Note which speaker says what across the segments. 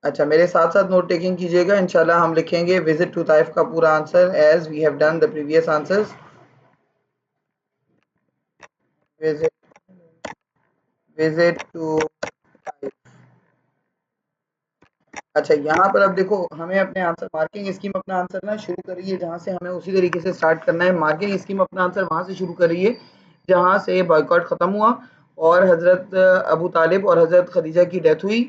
Speaker 1: अच्छा, मेरे साथ साथ नोट टेकिंग कीजिएगा, इंशाल्लाह हम लिखेंगे विजिट टू ताइफ का पूरा answer as we have done the previous answers. Visit visit to Taif. अच्छा, यहाँ पर अब देखो हमें अपने आंसर मार्किंग स्कीम अपना आंसर ना शुरू करिए जहाँ से हमें उसी तरीके से स्टार्ट करना है। मार्किंग स्कीम अपना आंसर वहाँ से शुरू करिए जहाँ से बॉयकॉट ख़त्म हुआ और हज़रत अबू तालिब और हज़रत खदीजा की डेथ हुई,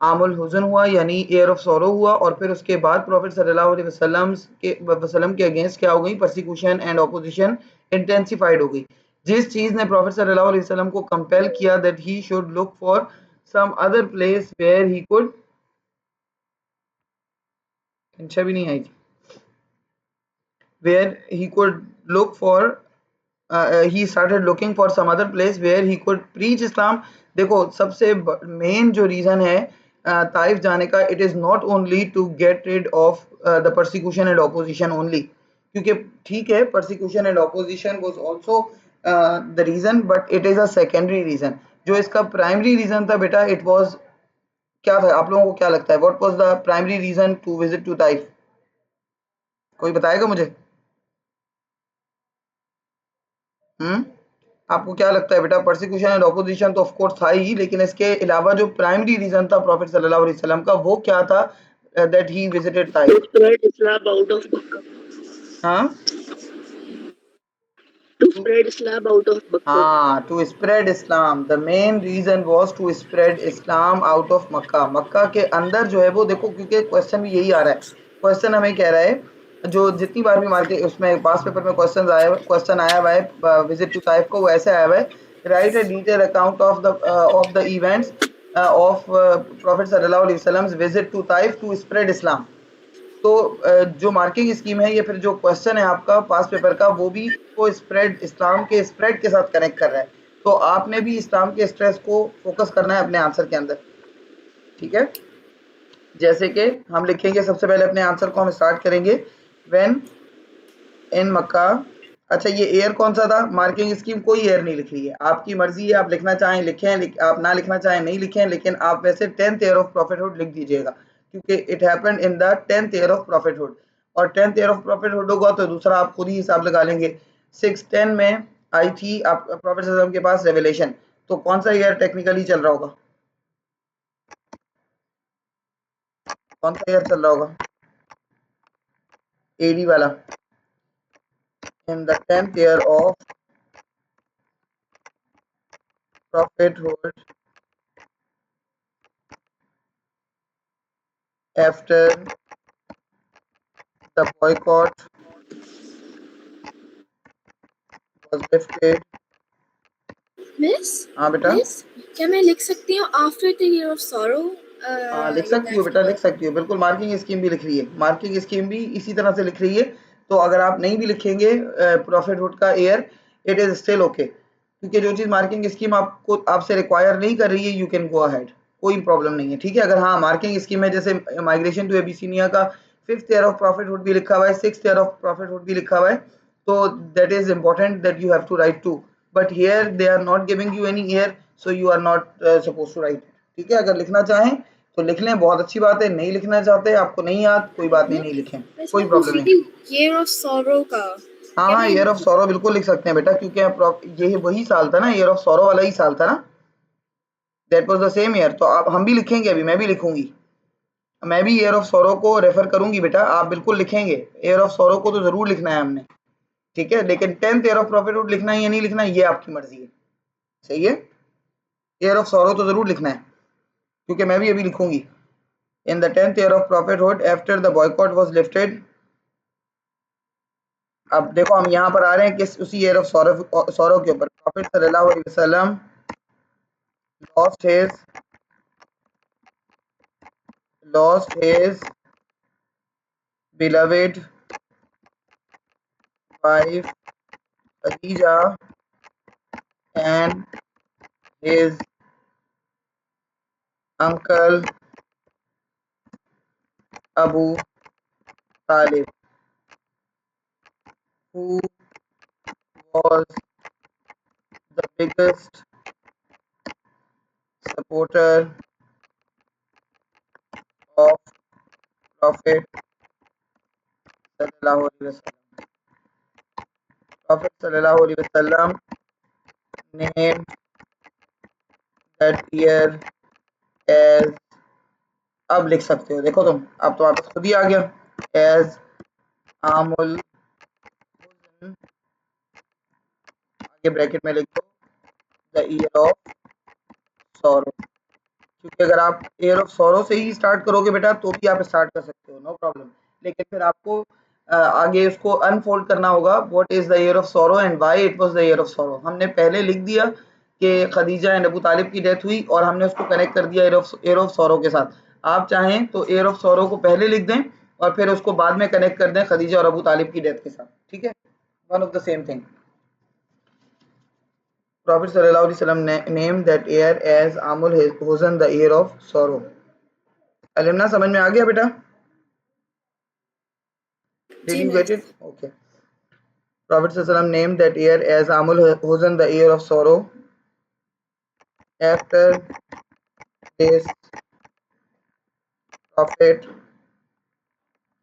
Speaker 1: आमुल हुज़न हुआ यानी ईयर ऑफ सॉरो हुआ, और फिर उसके बाद प्रॉफिट सल्लल्लाहु अलैहि वसल्लम के अगेंस्ट क्या हो गई, परसिक्यूशन एंड ऑपोजिशन इंटेंसिफाइड हो गई। जिस चीज़ ने प्रॉफिट सल्लल्लाहु अलैहि वसल्लम को कंपेल किया that he should look for some other place where he could, अच्छा भी नहीं आई थी, where he could look for he started looking for some other place where he could preach Islam। देखो सबसे मेन जो रीजन है Taif जाने का, it is not only to get rid of the persecution and opposition only, क्योंकि ठीक है persecution and opposition was also the reason, but it is a secondary reason. जो इसका प्राइमरी रीजन था बेटा, इट वाज क्या था, आप लोगों को क्या लगता है, what was the primary reason to visit to Taif? कोई बताएगा मुझे? हुँ? आपको क्या लगता है बेटा? परसिक्यूशन एंड ऑपोजिशन तो ऑफ कोर्स था ही, लेकिन इसके अलावा जो प्राइमरी रीज़न था प्रॉफिट सल्लल्लाहु अलैहि वसल्लम का, वो क्या था that he visited Taif?
Speaker 2: To spread Islam out of Makkah.
Speaker 1: हाँ?
Speaker 2: To spread Islam out of Makkah.
Speaker 1: हाँ, to spread Islam. The main reason was to spread Islam out of Mecca. Mecca के अंदर जो है वो देखो, क्योंकि क्वेश्चन भी यही आ रहा है। क्वेश्चन हमें कह रहा है, जो जितनी बार भी मार्केट उसमें पास पेपर में क्वेश्चन आया हुआ है विजिट टू ताइफ को, वो ऐसे आया हुआ है, write a detail account of the events of prophet सल्लल्लाहु अलैहि वसल्लम visit to Taif to spread Islam. तो जो मार्किंग स्कीम है, ये फिर जो क्वेश्चन है आपका पास पेपर का, वो भी इसको स्प्रेड, इस्लाम के स्प्रेड के साथ कनेक्ट कर रहा है। तो आपने भी इस्लाम के स्ट्रेस को फोकस करना है अपने आंसर के अंदर, ठीक है? जैसे कि हम लिखेंगे, सबसे पहले अपने आंसर को हम स्टार्ट करेंगे व्हेन इन मक्का। अच्छा, ये एयर कौन सा था? मार्किंग स्कीम कोई एयर नहीं लिख रही है, आपकी मर्जी है, आप लिखना चाहें लिखें, आप ना लिखना चाहें नहीं लिखें, लेकिन आप वैसे 10th ईयर ऑफ प्रॉफिटहुड लिख दीजिएगा, क्योंकि it happened in the 10th year of prophethood. और 10th ईयर ऑफ प्रॉफिटहुड होगा तो दूसरा आप खुद ही हिसाब लगा लेंगे। 610 में आई थी आप प्रॉफिट सल्लल्लाहु के पास रेवलेशन, तो कौन सा ईयर टेक्निकली चल रहा होगा? कौन सा ईयर चल रहा होगा? एडी वाला। In the 10th year of prophethood after the boycott was lifted।
Speaker 3: Miss
Speaker 1: हाँ बेटा।
Speaker 3: मिस क्या मैं लिख सकती हूँ after the year of sorrow?
Speaker 1: हाँ लिख सकती हो बेटा, लिख सकती हो बिल्कुल। मार्किंग स्कीम भी लिख रही है, मार्किंग स्कीम भी इसी तरह से लिख रही है। तो अगर आप नहीं भी लिखेंगे प्रॉफिटहुड का year, it is still okay, क्योंकि जो चीज़ मार्किंग स्कीम आपको आपसे रिक्वायर नहीं कर रही है, यू कैन गो अहेड, कोई प्रॉब्लम नहीं है, ठीक है? अगर हाँ मार्किंग स्कीम है, जैसे माइग्रेशन टू एबिसिनिया का 5th ईयर ऑफ प्रॉफिटहुड भी लिखा हुआ है, 6th ईयर ऑफ प्रॉफिटहुड भी लिखा हुआ है, तो that is important that you have to write too, but here they are not giving you any year, so you are not suppose to write, ठीक है? अगर लिखना चाहें तो लिख लें, बहुत अच्छी बात है। नहीं लिखना चाहते, आपको नहीं याद, कोई बात नहीं, नहीं लिखें, कोई प्रॉब्लम नहीं।
Speaker 3: ईयर ऑफ सॉरो का
Speaker 1: हाँ
Speaker 3: क्या
Speaker 1: हाँ,
Speaker 3: मैं
Speaker 1: ईयर ऑफ सॉरो बिल्कुल लिख सकते हैं बेटा, क्योंकि ये वही साल था ना, ईयर ऑफ सॉरो वाला ही साल था ना, that was the same year. तो आप हम भी लिखेंगे, अभी मैं भी लिखूंगी, मैं भी ईयर ऑफ सॉरो को रेफर करूंगी बेटा, आप बिल्कुल लिखेंगे। ईयर ऑफ सॉरो को तो जरूर लिखना है हमने, ठीक है? लेकिन 10th ईयर ऑफ प्रॉफिटहुड लिखना है या नहीं लिखना है, ये आपकी मर्जी है, सही है? ईयर ऑफ सॉरो तो जरूर लिखना है, क्योंकि मैं भी अभी लिखूंगी। In the 10th year of prophethood after the boycott was lifted. अब देखो हम यहाँ पर आ रहे हैं किस, उसी ईयर ऑफ सौरव के ऊपर। प्रॉफिट सल्लल्लाहु अलैहि वसल्लम lost his lost his beloved wife Khadija and his uncle Abu Talib, who was the biggest supporter of Prophet sallallahu alaihi wasallam. Prophet sallallahu alaihi wasallam named that year as, अब लिख सकते हो, देखो तुम अब तुम्हारे पास खुद ही आ गया, एज आमुल हुज़न, आगे ब्रैकेट में लिख दो द ईयर ऑफ सॉरो, क्योंकि अगर आप ईयर ऑफ सॉरो से ही स्टार्ट करोगे बेटा तो भी आप स्टार्ट कर सकते हो, नो प्रॉब्लम, लेकिन फिर आपको आगे उसको अनफोल्ड करना होगा, what is the year of sorrow and why it was the year of sorrow. हमने पहले लिख दिया कि खदीजा एंड अबू तालिब की डेथ हुई और हमने उसको कनेक्ट कर दिया ईयर ऑफ सॉरो के साथ। आप चाहें तो ईयर ऑफ सॉरो को पहले लिख दें और फिर उसको बाद में कनेक्ट कर दें खदीजा और अबू तालिब की डेथ के साथ, ठीक है, one of the same thing. Prophet sallallahu alaihi wasallam named that year as Amul Huzn, the year of sorrow. अलिमना समझ में आ गया बेटा? Did you get it? Okay. Prophet sallallahu alaihi wasallam named that year as Amul Huzn, the year of sorrow. After this Prophet,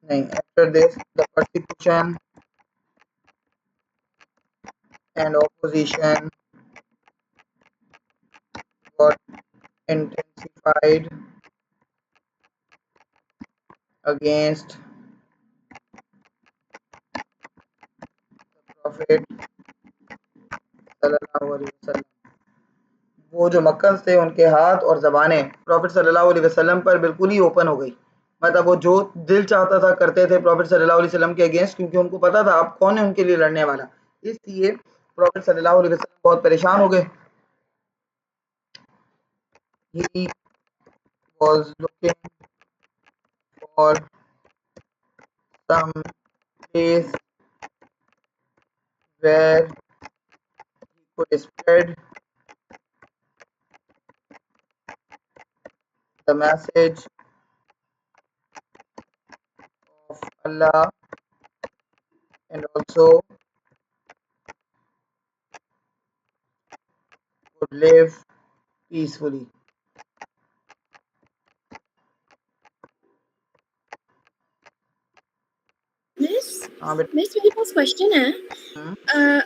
Speaker 1: after this the persecution and opposition got intensified against the Prophet सल्लल्लाहु अलैहि वसल्लम। वो जो मक्कन थे उनके हाथ और ज़बानें profit सल्लल्लाहु अलैहि वसल्लम पर बिल्कुल ही ओपन हो गई, मतलब वो जो दिल चाहता था करते थे प्रॉफिट सल्लल्लाहु अलैहि वसल्लम के अगेंस्ट, क्योंकि उनको पता था आप कौन है उनके लिए लड़ने वाला, इसलिए प्रॉफिट सल्लल्लाहु अलैहि वसल्लम बहुत परेशान हो गए। He was looking for some place where he could spread the message of Allah and also could live peacefully. हाँ बेटा।
Speaker 3: मिस मेरे पास क्वेश्चन है,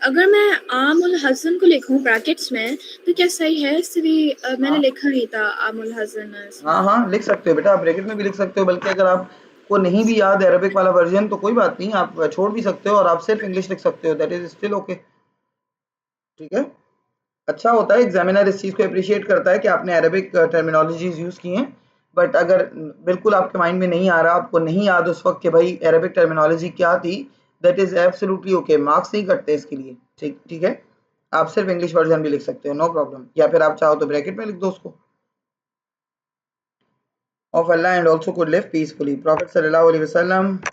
Speaker 3: अगर मैं आमुल हसन को लिखूं ब्रैकेट्स में तो क्या सही है? इसलिए मैंने लिखा नहीं था आमुल हसन।
Speaker 1: हाँ लिख सकते हो बेटा, आप ब्रैकेट में भी लिख सकते हो, बल्कि अगर आपको नहीं भी याद अरबिक वाला वर्जन तो कोई बात नहीं, आप छोड़ भी सकते हो और आप सिर्फ इंग्लिश लिख सकते हो, दैट इज स्टिल ओके, ठीक है। अच्छा होता है, एग्जामिनर इस चीज़ को अप्रिशिएट करता है कि आपने अरबिक टर्मिनोलॉजीज यूज़ की हैं, बट अगर बिल्कुल आपके माइंड में नहीं आ रहा, आपको नहीं याद उस वक्त कि भाई अरबिक टर्मिनोलॉजी क्या थी, that is absolutely okay, marks नहीं कटते इसके लिए, ठीक है, आप सिर्फ इंग्लिश वर्जन भी लिख सकते हो, नो प्रॉब्लम, या फिर आप चाहो तो ब्रैकेट में लिख दो उसको, of Allah and also could live peacefully. Prophet sallallahu alaihi wasallam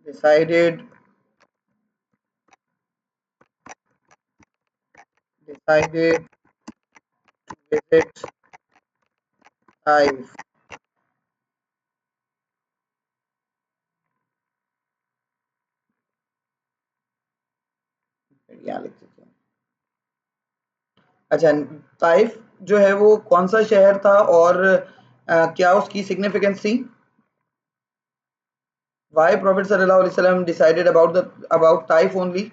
Speaker 1: decided to visit Taif. यहाँ लिख देते हैं। अच्छा, ताइफ जो है वो कौन सा शहर था और क्या उसकी सिग्निफिकेंस थी? Why Prophet sallallahu alaihi wasallam decided about Taif only?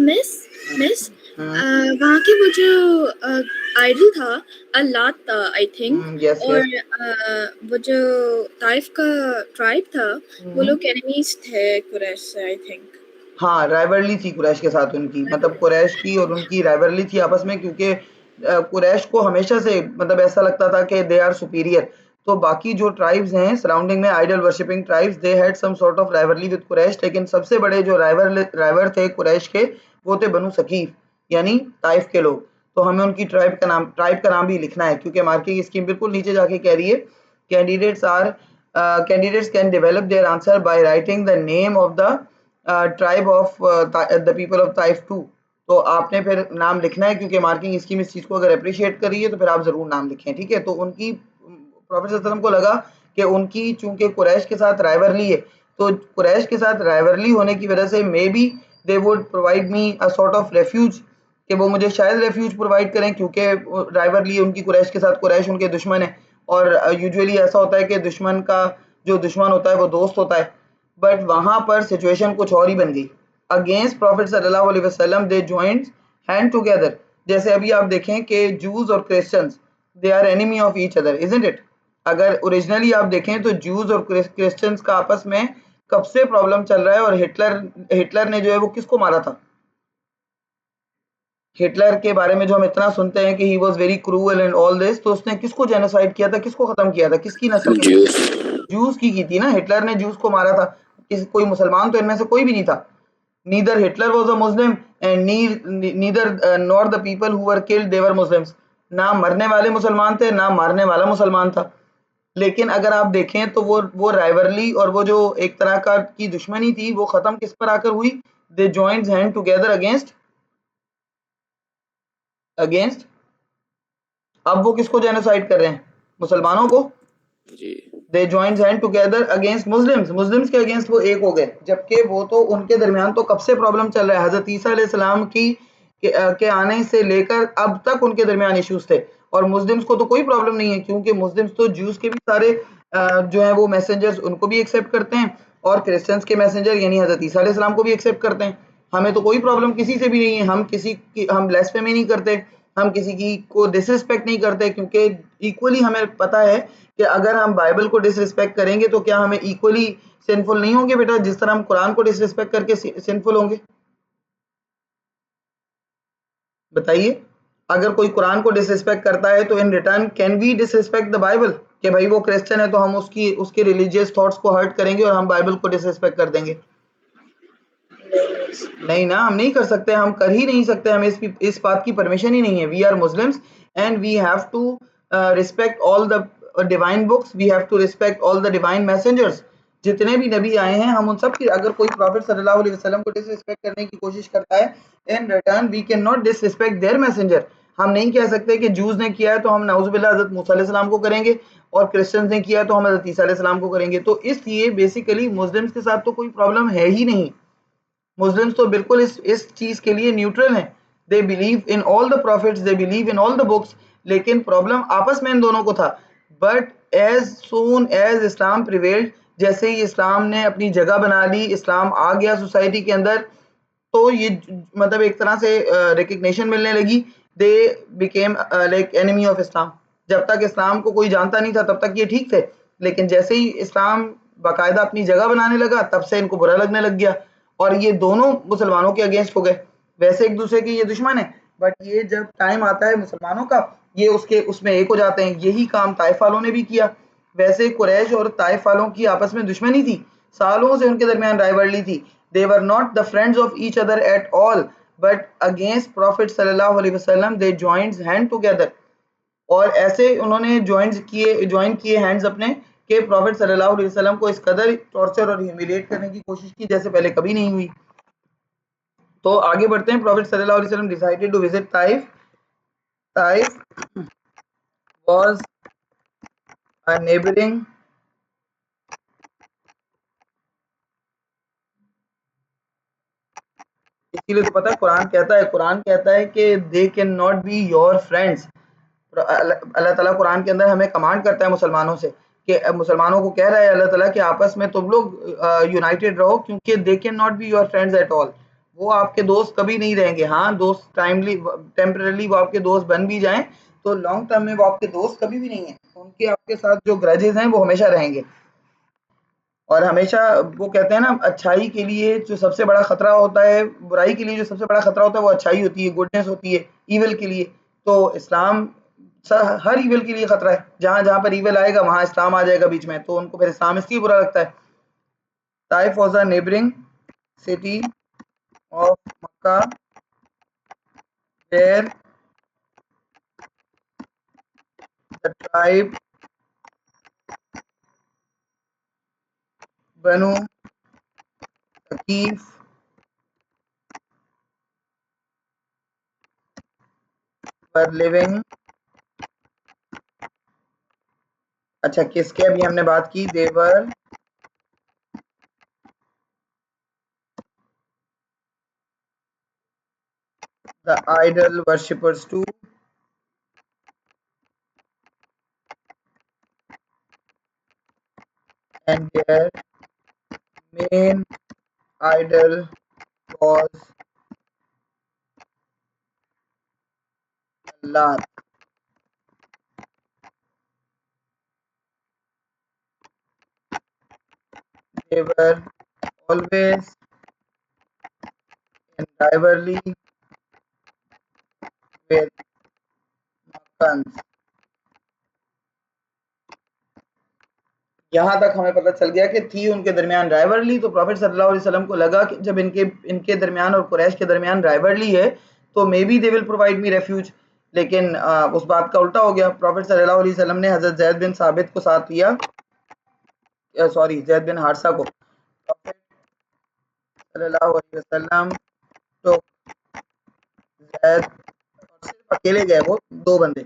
Speaker 3: Miss वहाँ की वो जो आइडल था अल्लाह था आई थिंक,
Speaker 1: yes,
Speaker 3: और
Speaker 1: yes.
Speaker 3: वो जो ताइफ का ट्राइब था वो लोग एनिमीज थे कुरैश से आई थिंक।
Speaker 1: हाँ, राइवलरी थी कुरैश के साथ उनकी, मतलब कुरैश की और उनकी राइवलरी थी आपस में, क्योंकि कुरैश को हमेशा से मतलब ऐसा लगता था कि दे आर सुपीरियर, तो बाकी जो ट्राइब्स हैं सराउंडिंग में idol worshipping tribes, they had some sort of rivalry with Quraish, लेकिन सबसे बड़े जो राइवर थे कुरैश के वो थे बनु सकीफ, यानी ताइफ के लोग। तो हमें उनकी ट्राइब का नाम भी लिखना है, क्योंकि मार्किंग स्कीम बिल्कुल नीचे जाके कह रही है candidates can develop their answer by writing the name of the tribe of the people of Taif too. तो आपने फिर नाम लिखना है, क्योंकि मार्किंग स्कीम इस चीज़ को अगर अप्रिशिएट कर रही है तो फिर आप ज़रूर नाम लिखें, ठीक है। तो उनकी प्रॉफेट सल्लल्लाहु अलैहि वसल्लम को लगा कि उनकी चूंकि कुरैश के साथ राइवरली है, तो कुरैश के साथ राइवरली होने की वजह से may be they would provide me a sort of refuge, कि वो मुझे शायद रेफ्यूज प्रोवाइड करें, क्योंकि राइवरली उनकी कुरैश के साथ, कुरैश उनके दुश्मन है और यूजुअली ऐसा होता है कि दुश्मन का जो दुश्मन होता है वो दोस्त होता है। बट वहां पर सिचुएशन कुछ और ही बन गई। अगेंस्ट प्रॉफिट सल्लल्लाहु अलैहि वसल्लम दे जॉइंड हैंड टुगेदर। जैसे अभी आप देखें कि जूस और Christians they are enemy of each other, isn't it? अगर ओरिजिनली आप देखें तो जूस और क्रिश्चियंस का आपस में कब से प्रॉब्लम चल रहा है। और हिटलर हिटलर ने जो है वो किसको मारा था? हिटलर के बारे में जो हम इतना सुनते हैं कि he was very cruel and all this, तो उसने किसको जेनोसाइड किया था, किसको खत्म किया था, किसकी नस्ल के?
Speaker 2: ज्यूस।
Speaker 1: जूस की थी ना, हिटलर ने जूस को मारा था। कोई मुसलमान तो इनमें से कोई भी नहीं था। Neither Hitler was a Muslim and neither nor the people who were killed they were Muslims. ना मरने वाले मुसलमान थे, ना मारने वाला मुसलमान था। लेकिन अगर आप देखें तो वो राइवरली और वो जो एक तरह का की दुश्मनी थी, वो खत्म किस पर आकर हुई? They joined hand together against against अब वो किसको जेनोसाइड कर रहे हैं? मुसलमानों को।
Speaker 2: जी।
Speaker 1: They joined hand together against Muslims. Muslims के अगेंस्ट वो एक हो गए, जबकि वो तो उनके दरमियान तो कब से प्रॉब्लम चल रहा है। हजरत ईसा अलैहिस्सलाम के आने से लेकर अब तक उनके दरमियान इश्यूज थे। और मुस्लिम्स को तो कोई प्रॉब्लम नहीं है, क्योंकि मुस्लिम्स तो ज्यूज के भी सारे जो है वो मैसेंजर्स उनको भी एक्सेप्ट करते हैं, और क्रिश्चियंस के मैसेंजर यानी हजरत ईसा अलैहिस्सलाम को भी एक्सेप्ट करते हैं। हमें तो कोई प्रॉब्लम किसी से भी नहीं है। हम किसी की हम ब्lasphemy नहीं करते, हम किसी की को डिसरिस्पेक्ट नहीं करते, क्योंकि इक्वली हमें पता है कि अगर हम बाइबल को डिसरिस्पेक्ट करेंगे तो क्या हमें इक्वली सिंफुल नहीं होंगे बेटा, जिस तरह हम कुरान को डिसरिस्पेक्ट करके सिंफुल होंगे? बताइए। अगर कोई कुरान को डिसरिस्पेक्ट करता है तो in return can we disrespect the Bible? कि भाई वो क्रिश्चियन है तो हम उसके रिलीजियस थॉट्स को हर्ट करेंगे और हम बाइबल को डिसरिस्पेक्ट कर देंगे? नहीं ना, हम नहीं कर सकते, हम कर ही नहीं सकते, हमें इस बात की परमिशन ही नहीं है। We are Muslims and we have to respect all the divine books, we have to respect all the divine messengers. जितने भी नबी आए हैं हम उन सब की, अगर कोई प्रॉफिट सल्लल्लाहु अलैहि वसल्लम को डिसरिस्पेक्ट करने की कोशिश करता है, in return we can not disrespect their messenger. हम नहीं कह सकते कि जूस ने किया है तो हम नाउजुबिल्लाह हजरत मूसा अलैहि सलाम को करेंगे, और क्रिश्चियंस ने किया तो हम हजरत ईसा अलैहि सलाम को करेंगे। तो इसलिए बेसिकली मुस्लिम्स के साथ तो कोई प्रॉब्लम है ही नहीं। मुस्लिम्स तो बिल्कुल इस चीज के लिए न्यूट्रल हैं। They believe in all the prophets, they believe in all the books. लेकिन प्रॉब्लम आपस में इन दोनों को था। But as soon as Islam prevailed, जैसे ही इस्लाम ने अपनी जगह बना ली, इस्लाम आ गया सोसाइटी के अंदर, तो ये मतलब एक तरह से रिकग्निशन मिलने लगी। They became like enemy of Islam. जब तक इस्लाम को कोई जानता नहीं था तब तक ये ठीक थे, लेकिन जैसे ही इस्लाम बाकायदा अपनी जगह बनाने लगा तब से इनको बुरा लगने लग गया, और ये दोनों मुसलमानों के अगेंस्ट हो गए। वैसे एक दूसरे के ये दुश्मन है, बट ये जब टाइम आता है मुसलमानों का, ये उसके उसमें एक हो जाते हैं। यही काम ताइफ वालों ने भी किया। वैसे कुरैश और ताइफ वालों की आपस में दुश्मनी थी, सालों से उनके दरमियान राइवलरी थी। They were not the friends of each other at all, but against Prophet sallallahu alaihi wasallam they joined hand together। और ऐसे उन्होंने ज्वाइन किए हैंड्स अपने, कि प्रॉफिट सल्लल्लाहु अलैहि वसल्लम को इस कदर टॉर्चर और ह्यूमिलिएट करने की कोशिश की जैसे पहले कभी नहीं हुई। तो आगे बढ़ते हैं। प्रॉफिट सल्लल्लाहु अलैहि वसल्लम decided to visit Taif. Taif was a neighboring, इसीलिए तो पता है कुरान कहता है कि they can not be your friends. Allah ताला कुरान के अंदर हमें कमांड करता है मुसलमानों से, कि मुसलमानों को कह रहा है अल्लाह ताला कि आपस में तुम लोग यूनाइटेड रहो, क्योंकि दे can not be your friends at all. वो आपके दोस्त कभी नहीं रहेंगे। हाँ, दोस्त टेम्परली वो आपके दोस्त बन भी जाएं, तो लॉन्ग टर्म में वो आपके दोस्त कभी भी नहीं है। उनके आपके साथ जो ग्रजेस हैं वो हमेशा रहेंगे। और हमेशा वो कहते हैं ना, अच्छाई के लिए जो सबसे बड़ा खतरा होता है, बुराई के लिए जो सबसे बड़ा खतरा होता है वो अच्छाई होती है, गुडनेस होती है। ईविल के लिए तो इस्लाम हर ईविल के लिए खतरा है। जहां जहां पर ईविल आएगा वहां इस्लाम आ जाएगा बीच में, तो उनको फिर इस्लाम इसलिए बुरा लगता है। Taif was a neighbouring city of Mecca where the tribe Banu Thaqif were living. अच्छा, किसके अभी हमने बात की? देवर the idol worshippers too, and their main idol was Lat. They were always in rivalry with Makkans. यहाँ तक हमें पता चल गया कि थी उनके दरमियान राइवरली। तो प्रॉफिट सल्लल्लाहु अलैहि वसल्लम को लगा कि जब इनके दरमियान और कुरैश के दरमियान राइवरली है तो may be they will provide me refuge, लेकिन उस बात का उल्टा हो गया। प्रॉफिट सल्लल्लाहु अलैहि वसल्लम ने हजरत जैद बिन साबित को साथ लिया, सॉरी जैद बिन हारसा को। प्रॉफिट सल्लल्लाहु अलैहि वसल्लम तो जैद सिर्फ अकेले गए, वो 2 बंदे,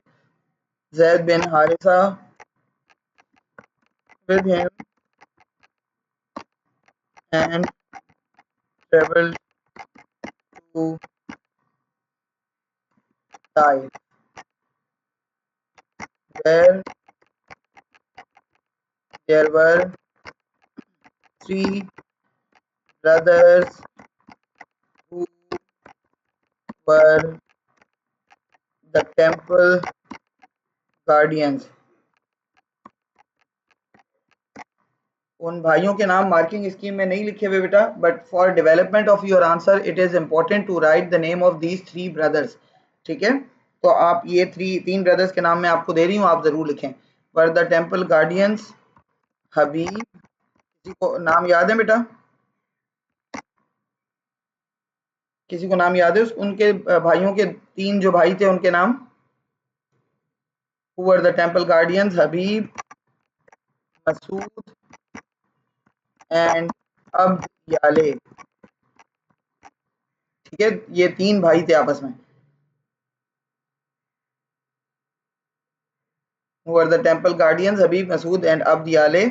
Speaker 1: Zaid bin हारिसा with him and traveled to Taif, where there were 3 brothers who were the temple guardians. उन भाइयों के नाम मार्किंग स्कीम में नहीं लिखे हुए बेटा, but for development of your answer it is important to write the name of these 3 brothers. ठीक है, तो आप ये 3 ब्रदर्स के नाम मैं आपको दे रही हूँ, आप जरूर लिखें। वर द टेम्पल गार्डियंस हबीब, किसी को नाम याद है बेटा? किसी को नाम याद है उनके भाइयों के? 3 जो भाई थे उनके नाम? Who were the temple guardians? Habib, Masood and Abd Yale। ठीक है, ये 3 भाई थे आपस में। Who were the temple guardians? Habib, Masood and Abd Yale।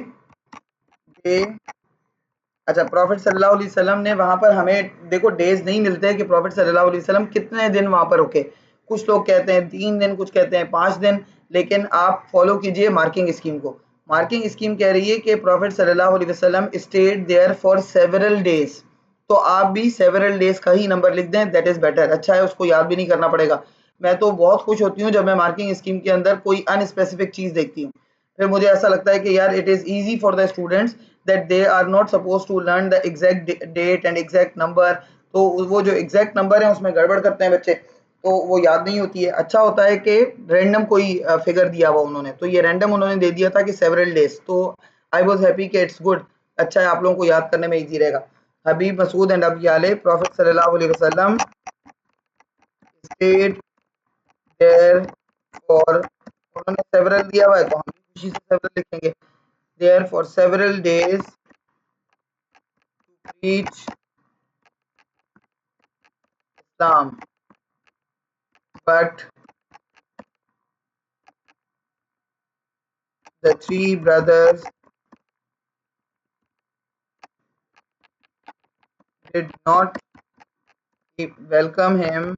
Speaker 1: अच्छा, प्रॉफिट सल्लल्लाहु अलैहि वसल्लम ने वहां पर, हमें देखो डेज नहीं मिलते हैं कि प्रॉफिट सल्लल्लाहु अलैहि वसल्लम कितने दिन वहां पर रुके। कुछ लोग कहते हैं 3 दिन, कुछ कहते हैं 5 दिन, लेकिन आप फॉलो कीजिए मार्किंग स्कीम को। मार्किंग स्कीम कह रही है कि प्रॉफिट सल्लल्लाहु अलैहि वसल्लम stayed there for several days, तो आप भी सेवरल डेज का ही नंबर लिख दें, दैट इज बेटर। अच्छा है, उसको याद भी नहीं करना पड़ेगा। मैं तो बहुत खुश होती हूँ जब मैं मार्किंग स्कीम के अंदर कोई अनस्पेसिफिक चीज देखती हूँ, फिर मुझे ऐसा लगता है कि यार it is easy for the students that they are not supposed to learn the exact date and exact number। तो वो जो exact number है उसमें गड़बड़ करते हैं बच्चे, तो वो याद नहीं होती है। अच्छा होता है कि रैंडम कोई फिगर दिया हुआ उन्होंने, तो ये रैंडम उन्होंने दे दिया था कि सेवरल डेज, तो आई वाज हैप्पी कि इट्स गुड। अच्छा है, आप लोगों को याद करने में इजी रहेगा। हबीब, मसूद एंड अबू याले, प्रॉफिट सल्लल्लाहु अलैहि वसल्लम स्टेड देयर फॉर, उन्होंने सेवरल दिया हुआ है तो हम खुशी से सेवरल लिखेंगे। There for several days to preach Islam, but the 3 brothers did not welcome him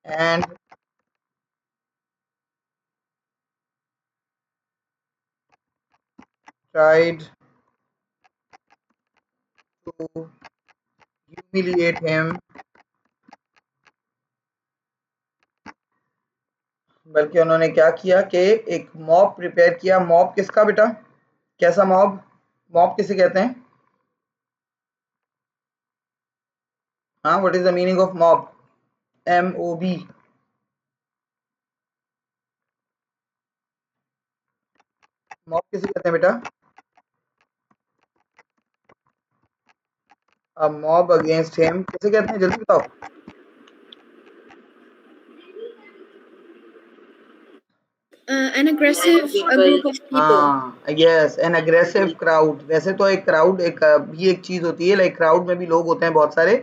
Speaker 1: and tried to humiliate him, बल्कि उन्होंने क्या किया कि एक मॉब प्रिपेयर किया। मॉब किसका बेटा? कैसा मॉब? मॉब किसे कहते हैं? हाँ, what is the meaning of mob? MOB। Mob किसे कहते हैं बेटा? अ मॉब अगेंस्ट हिम किसे कहते हैं, जल्दी बताओ।
Speaker 3: An aggressive group of people।
Speaker 1: हाँ, यस, एन अग्रेसिव क्राउड। वैसे तो एक क्राउड ये एक चीज होती है, लाइक क्राउड में भी लोग होते हैं बहुत सारे,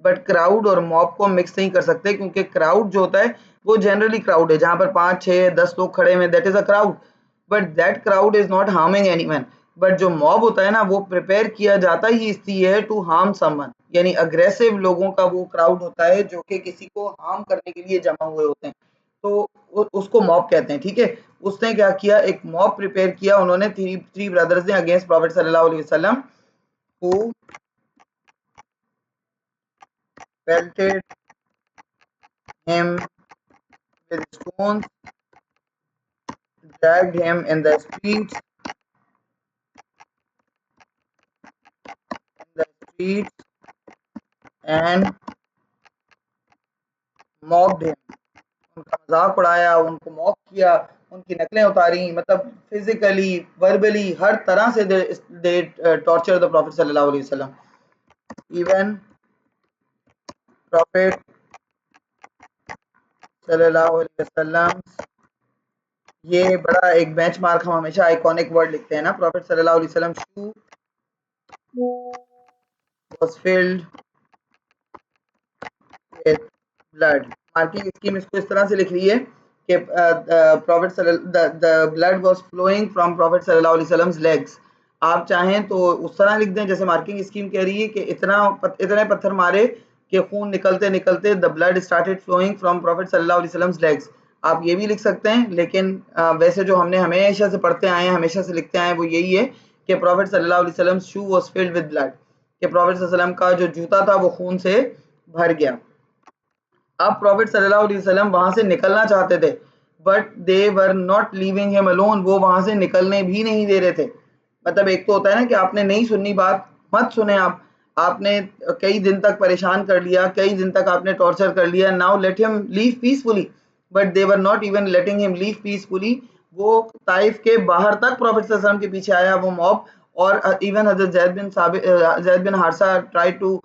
Speaker 1: बट क्राउड और मॉब को मिक्स नहीं कर सकते, क्योंकि क्राउड जो होता है वो जनरली क्राउड है जहां पर 5, 6, 10 लोग खड़े हैं, that is a crowd, but that crowd is not harming anyone. But जो मॉब होता है ना वो प्रिपेयर किया जाता ही इसलिए है टू हार्म समवन, यानी अग्रेसिव लोगों का वो क्राउड होता है जो कि किसी को हार्म करने के लिए जमा हुए होते हैं, तो उसको मॉब कहते हैं। ठीक है, उसने क्या किया, एक मॉब प्रिपेयर किया उन्होंने, थ्री ब्रदर्स ने अगेंस्ट प्रॉफिट सल्लल्लाहु अलैहि वसल्लम, who pelted him with stones, dragged him in the streets and mocked him, उनका मजाक उड़ाया, उनको मॉक किया, उनकी नकलें उतारी, मतलब फिजिकली, वर्बली, हर तरह से दे टॉर्चर द प्रॉफिट सल्लल्लाहु अलैहि वसल्लम। इवन प्रॉफिट सल्लल्लाहु अलैहि वसल्लम, ये बड़ा एक बेंचमार्क, हम हमेशा आइकॉनिक वर्ड लिखते हैं ना, प्रॉफिट सल्लल्लाहु अलैहि वसल्लम shoe was filled with blood। Marking scheme इसको इस तरह से लिख रही है कि prophet the blood was flowing from prophet सल्लल्लाहु अलैहि वसल्लम लेग्स। आप चाहें तो उस तरह लिख दें जैसे मार्किंग स्कीम कह रही है कि इतने पत्थर मारे कि खून निकलते निकलते the blood started flowing from prophet सल्लल्लाहु अलैहि वसल्लम लेग्स। आप ये भी लिख सकते हैं, लेकिन वैसे जो हमने हमेशा से पढ़ते आए हैं, हमेशा से लिखते आए हैं, वो यही है कि प्रॉफिट सल्लल्लाहु अलैहि वसल्लम शू वाज फिल्ड विद ब्लड, कि प्रॉफिट सल्लल्लाहु अलैहि वसल्लम का जो जूता था वो खून से भर गया। अब प्रॉफिट सल्लल्लाहु अलैहि वसल्लम वहां से निकलना चाहते थे, but they were not leaving him alone, वो वहां से निकलने भी नहीं दे रहे थे। मतलब एक तो होता है ना कि आपने नहीं सुननी बात, मत सुने आप, आपने कई दिन तक परेशान कर लिया, कई दिन तक आपने टॉर्चर कर लिया, now let him leave peacefully, but they were not even letting him leave peacefully. वो ताइफ के बाहर तक प्रॉफिट सल्लल्लाहु अलैहि वसल्लम के पीछे आया वो मॉब, और इवन हजरत जैद बिन हारसा try to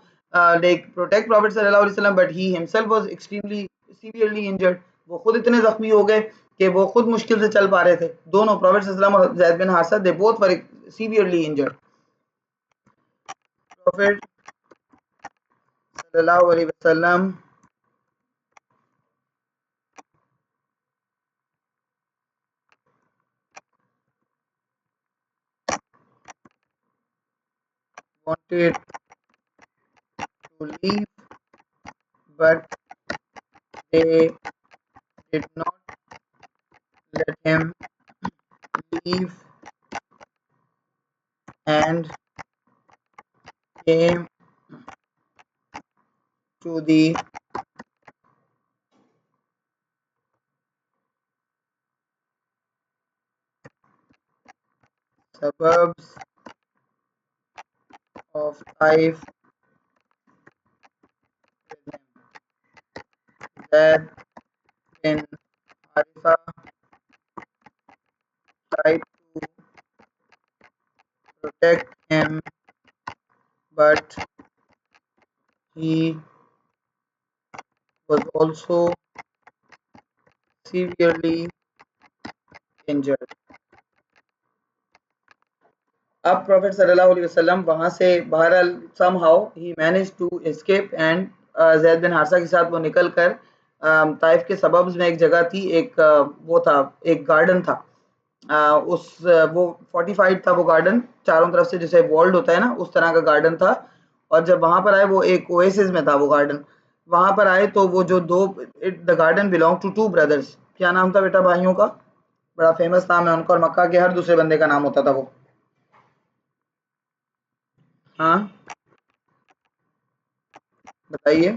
Speaker 1: like protect Prophet sallallahu alaihi wasallam, but he himself was extremely severely injured। वो खुद इतने जख्मी हो गए कि वो खुद मुश्किल से चल पा रहे थे। दोनों प्रॉफिट सल्लल्लाहु अलैहि वसल्लम और जैद बिन हारसा, they both were severely injured। Profit सल्लल्लाहु अलैहि वसल्लम wanted to leave, but they did not let him leave and came to the suburbs of Taif with him। Zaid bin Haritha tried to protect him, but he was also severely injured। अब prophet सल्लल्लाहु अलैहि वसल्लम वहां से बहरहाल somehow ही manage to escape, and Zaid bin Haritha के साथ वो निकल कर ताइफ के सबब्स में एक जगह थी, एक वो था, एक गार्डन था, वो फोर्टिफाइड था वो गार्डन, चारों तरफ से जैसे वॉल्ड होता है ना, उस तरह का गार्डन था। और जब वहां पर आए, वो एक ओएसिस में था वो गार्डन, वहां पर आए तो वो जो दो, the garden belong to two brothers. क्या नाम था बेटा भाइयों का? बड़ा फेमस नाम है उनका, और मक्का के हर दूसरे बंदे का नाम होता था वो। हाँ बताइए।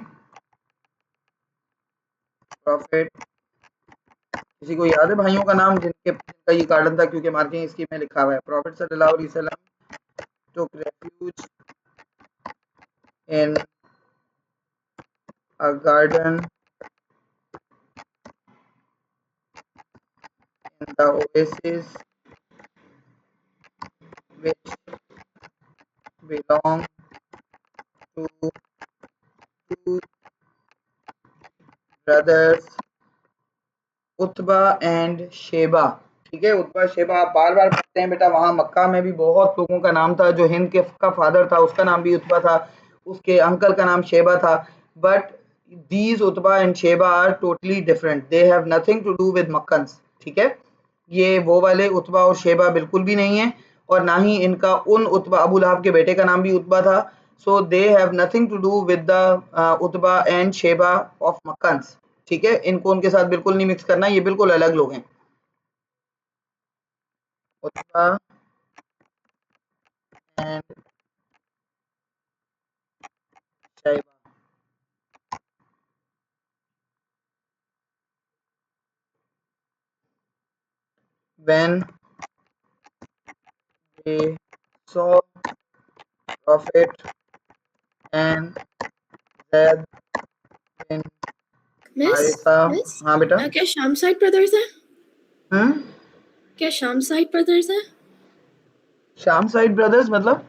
Speaker 1: प्रॉफिट, किसी को याद है भाइयों का नाम जिनका ये गार्डन था? क्योंकि मार्किंग स्कीम में लिखा हुआ है प्रॉफिट सल्लल्लाहु अलैहि वसल्लम took refuge in a garden in the oasis which belonged to two brothers, Utba and Sheba. ठीक है, उत्बा शेबा आप बार बार पढ़ते हैं बेटा। वहां मक्का में भी बहुत लोगों का नाम था। जो हिंद के का फादर था उसका नाम भी उत्बा था, उसके अंकल का नाम शेबा था, but these Utba and Shaiba are totally different, they have nothing to do with Meccans. ठीक है, ये वो वाले उत्बा और शेबा बिल्कुल भी नहीं है। और ना ही इनका उन उत्बा, अबू लहब के बेटे का नाम भी उत्बा था। So they have nothing to do with the Utba and Shaiba of Meccans. ठीक है, इनको उनके साथ बिल्कुल नहीं मिक्स करना, ये बिल्कुल अलग लोग हैं। Utba and Shaiba, when they saw Prophet and Zaid bin
Speaker 3: मिस
Speaker 1: हारिसा।
Speaker 3: मिस
Speaker 1: हाँ बेटा।
Speaker 3: क्या शाम साइड ब्रदर्स हैं?
Speaker 1: हम्म,
Speaker 3: क्या शाम साइड ब्रदर्स हैं?
Speaker 1: शाम साइड ब्रदर्स मतलब?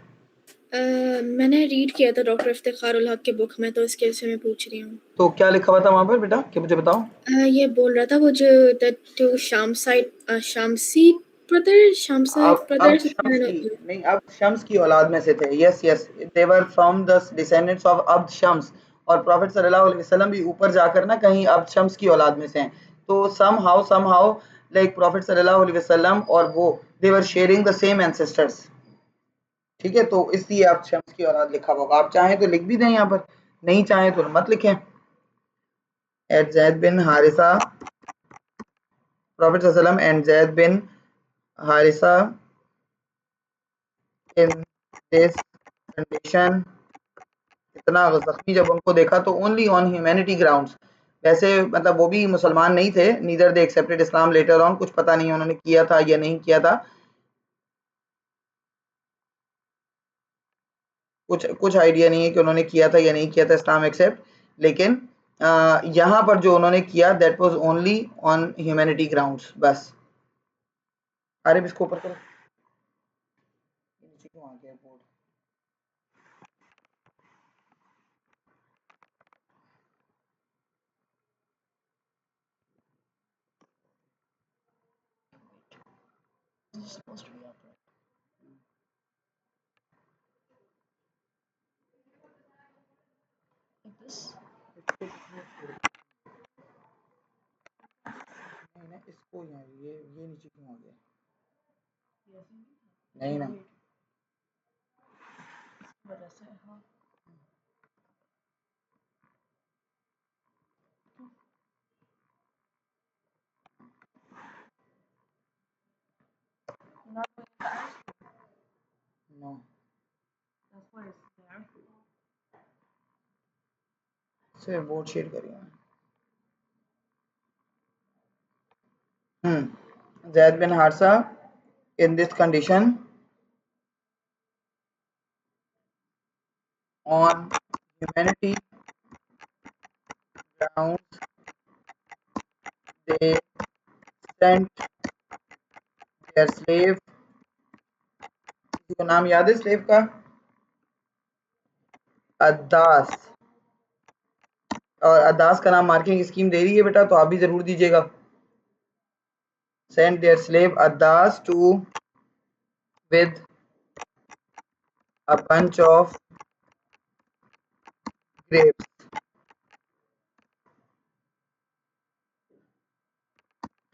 Speaker 3: मैंने रीड किया था डॉक्टर इफ्तिखार उल हक के बुक में, तो इसके से मैं पूछ रही हूँ।
Speaker 1: तो क्या लिखा हुआ था वहां पर बेटा, कि मुझे बताओ।
Speaker 3: ये बोल रहा था वो जो टू शामसी
Speaker 1: अब
Speaker 3: ब्रदर्स
Speaker 1: शम्स की नहीं, अब शम्स की औलाद में से थे। Yes yes, they were from the descendants of Abd Shams. और प्रॉफिट सल्लल्लाहु अलैहि वसल्लम भी ऊपर जाकर ना कहीं अब्द शम्स की औलाद में से हैं। तो सम हाउ लाइक प्रॉफिट सल्लल्लाहु अलैहि वसल्लम और वो, they were sharing the same ancestors. ठीक है, तो इसलिए आप शम्स की औलाद लिखा होगा। आप चाहें तो लिख भी दें यहाँ पर, नहीं चाहें तो मत लिखें। At Zaid bin Haritha, prophet सल्लल्लाहु अलैहि वसल्लम and Zaid bin Haritha in this condition, इतना जख्मी जब उनको देखा तो ओनली ऑन ह्यूमैनिटी ग्राउंड्स। वैसे मतलब वो भी मुसलमान नहीं थे, neither they accepted Islam later on, कुछ पता नहीं उन्होंने किया था या नहीं किया था, कुछ कुछ आइडिया नहीं है कि उन्होंने किया था या नहीं किया था इस्लाम एक्सेप्ट। लेकिन यहाँ पर जो उन्होंने किया that was only on humanity grounds बस। अरे इसको ऊपर करो, नीचे क्यों आ गया बोर्ड? नहीं ना, इसको यहाँ ये नीचे क्यों आ गया? नहीं ना, नो, सिर्फ बोर्ड शेयर करिए। Zaid bin Harsa in this condition on humanity grounds, they sent their slave, किसी को नाम याद है स्लेव का? अद्दास। और अद्दास का नाम मार्किंग स्कीम दे रही है बेटा, तो आप भी जरूर दीजिएगा। sent their slave Addas to with a bunch of grapes.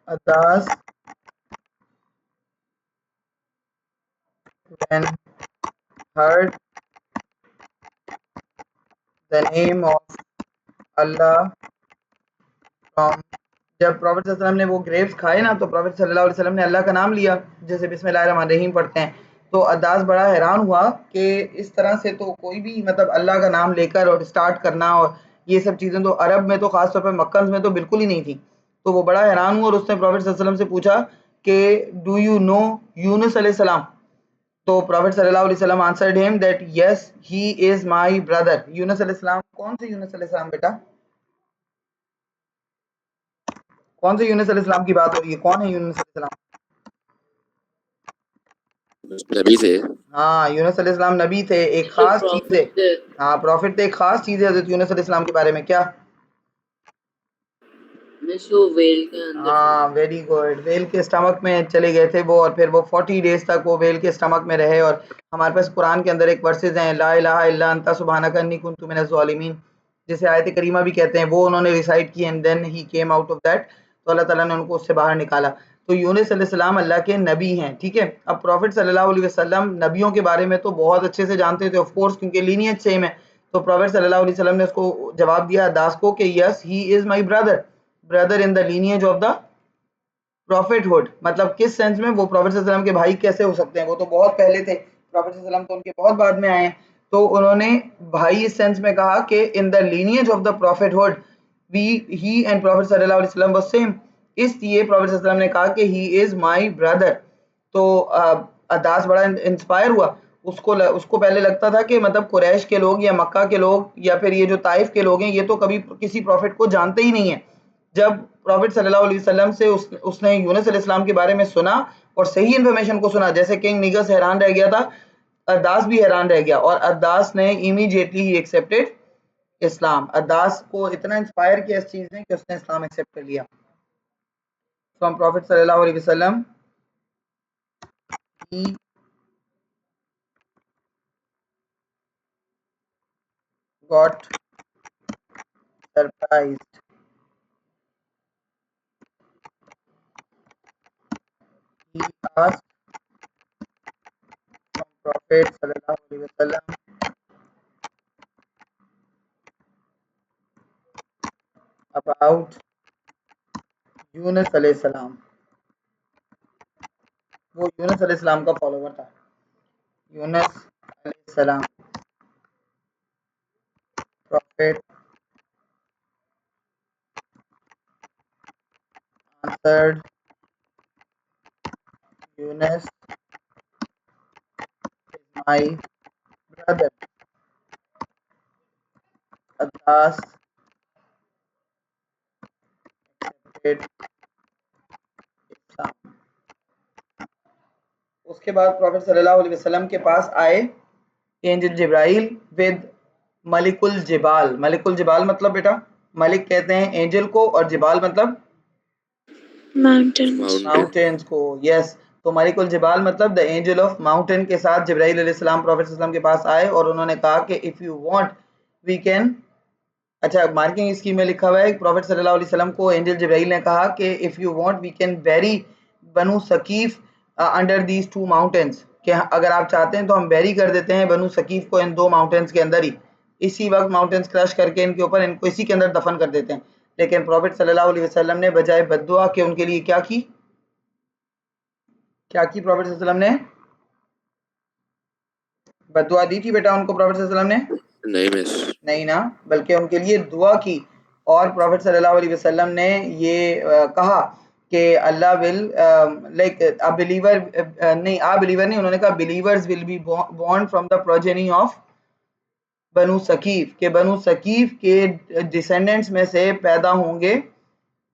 Speaker 1: Addas when heard the name of Allah from, जब प्रॉफिट सल्लल्लाहु अलैहि वसल्लम ने वो ग्रेप्स खाए ना, तो प्रॉफिट सल्लल्लाहु अलैहि वसल्लम ने अल्लाह का नाम लिया, जैसे बिस्मिल्लाहिर्रहमानिर्रहीम पढ़ते हैं। तो अद्दास बड़ा हैरान हुआ कि इस तरह से तो कोई भी मतलब अल्लाह का नाम लेकर और स्टार्ट करना और ये सब चीज़ें तो अरब में तो खासतौर पर मक्कन में तो बिल्कुल ही नहीं थी। तो वो बड़ा हैरान हुआ और उसने प्रॉफिट सल्लल्लाहु अलैहि वसल्लम से पूछा कि डू यू नो यूनुस अलैहिस्सलाम? तो प्रॉफिट सल्लल्लाहु अलैहि वसल्लम answered him that yes he is my brother. Yunus अलैहिस्सलाम, कौन से यूनुस अलैहिस्सलाम बेटा? कौन से यूनुस अलैहिस्सलाम की बात हो रही है? कौन है यूनुस अलैहिस्सलाम?
Speaker 2: नबी थे।
Speaker 1: हाँ, यूनुस अलैहिस्सलाम नबी थे, एक खास चीज है। हाँ, प्रॉफिट थे, एक खास चीज है हजरत यूनुस अलैहिस्सलाम के बारे में। क्या?
Speaker 2: वेल के अंदर।
Speaker 1: हाँ, वेरी गुड। वेल के स्टमक में चले गए थे वो, और फिर वो 40 डेज तक वो वेल के स्टमक में रहे। और हमारे पास कुरान के अंदर एक वर्सेज हैं, ला इलाहा इल्ला अंता सुब्हानका अन्नी कुन्तु मिनज़ ज़ालिमीन, जिसे आयत करीमा भी कहते हैं, वो उन्होंने रिसाइट की and then he came out of that. तो अल्लाह ताला ने उनको उससे बाहर निकाला। तो यूनुस अलैहिस्सलाम अल्लाह के नबी हैं, ठीक है। अब प्रॉफिट सल्लल्लाहु अलैहि वसल्लम नबियों के बारे में तो बहुत अच्छे से जानते थे, ऑफ कोर्स, क्योंकि लीनियज सेम है। तो प्रॉफिट सल्लल्लाहु अलैहि वसल्लम ने उसको जवाब दिया दास को कि yes he is my brother in the lineage of the prophethood. मतलब किस सेंस में, वो प्रॉफिट सल्लल्लाहु अलैहि वसल्लम के भाई कैसे हो सकते हैं, वो तो बहुत पहले थे, प्रॉफिट सल्लल्लाहु अलैहि वसल्लम तो उनके बहुत बाद में आए हैं। तो उन्होंने भाई इस सेंस में कहा कि in the lineage of the prophethood we he and prophet सल्लल्लाहु अलैहि वसल्लम वाज सेम। इसलिए प्रॉफिट सल्लल्लाहु अलैहि वसल्लम ने कहा कि ही इज माय ब्रदर। तो अदास बड़ा इंस्पायर हुआ। उसको पहले लगता था कि मतलब कुरैश के लोग या मक्का के लोग या फिर ये जो ताइफ के लोग हैं, ये तो कभी किसी प्रॉफिट को जानते ही नहीं है। जब प्रॉफिट सल्लल्लाहु अलैहि वसल्लम से उसने यूनुस अलैहिस्सलाम के बारे में सुना और सही इन्फॉर्मेशन को सुना, जैसे किंग निगस हैरान रह गया था, अरदास भी हैरान रह गया और अरदास ने इमीडिएटली ही एक्सेप्टेड इस्लाम। अरदास को इतना इंस्पायर किया इस चीज ने कि उसने इस्लाम एक्सेप्ट कर लिया फ्रॉम प्रॉफिट सल्लल्लाहु अलैहि वसल्लम। he got surprised he asked from prophet sallallahu alaihi wasallam about Yunus अलैहिस्सलाम। वो यूनुस अलैहिस्सलाम का फॉलोवर था। यूनुस अलैहिस्सलाम prophet answered Yunus is my brother. Abbas accepted Islam. उसके बाद प्रॉफिट सल्लल्लाहु अलैहि वसल्लम के पास आए angel Jibrail with Malikul Jibal. Malikul Jibal मतलब बेटा, मलिक कहते हैं एंजल को और जिबाल मतलब माउंटेन्स को। यस, तो मलिकुल जिबाल मतलब द एंजल ऑफ माउंटेन के साथ जिब्राइल अलैहिस्सलाम प्रॉफिट सल्लल्लाहु अलैहि वसल्लम के पास आए और उन्होंने कहा कि if you want we can. अच्छा, मार्किंग स्कीम में लिखा हुआ है प्रॉफिट सल्लल्लाहु अलैहि वसल्लम को एंजल जिब्राइल ने कहा कि if you want we can bury Banu Thaqif under these two mountains, कि अगर आप चाहते हैं तो हम बैरी कर देते हैं बनु सकीफ को इन दो माउंटेन्स के अंदर ही, इसी वक्त माउंटेन्स क्रश करके इनके ऊपर इनको इसी के अंदर दफन कर देते हैं। लेकिन प्रॉफिट सल्लल्लाहु अलैहि वसल्लम ने बजाय बद्दुआ के उनके लिए क्या की प्रॉफिट सल्लल्लाहु अलैहि वसल्लम ने बद्दुआ दी थी बेटा उनको प्रॉफिट सल्लल्लाहु अलैहि वसल्लम ने?
Speaker 2: नहीं मिस।
Speaker 1: नहीं ना, बल्कि उनके लिए दुआ की। और प्रॉफिट सल्लल्लाहु अलैहि वसल्लम ने ये कहा कि अल्लाह विल लाइक अ बिलीवर नहीं, उन्होंने कहा believers will be born from the progeny of Banu Thaqif, के बनु सकीफ के डिसेंडेंट्स में से पैदा होंगे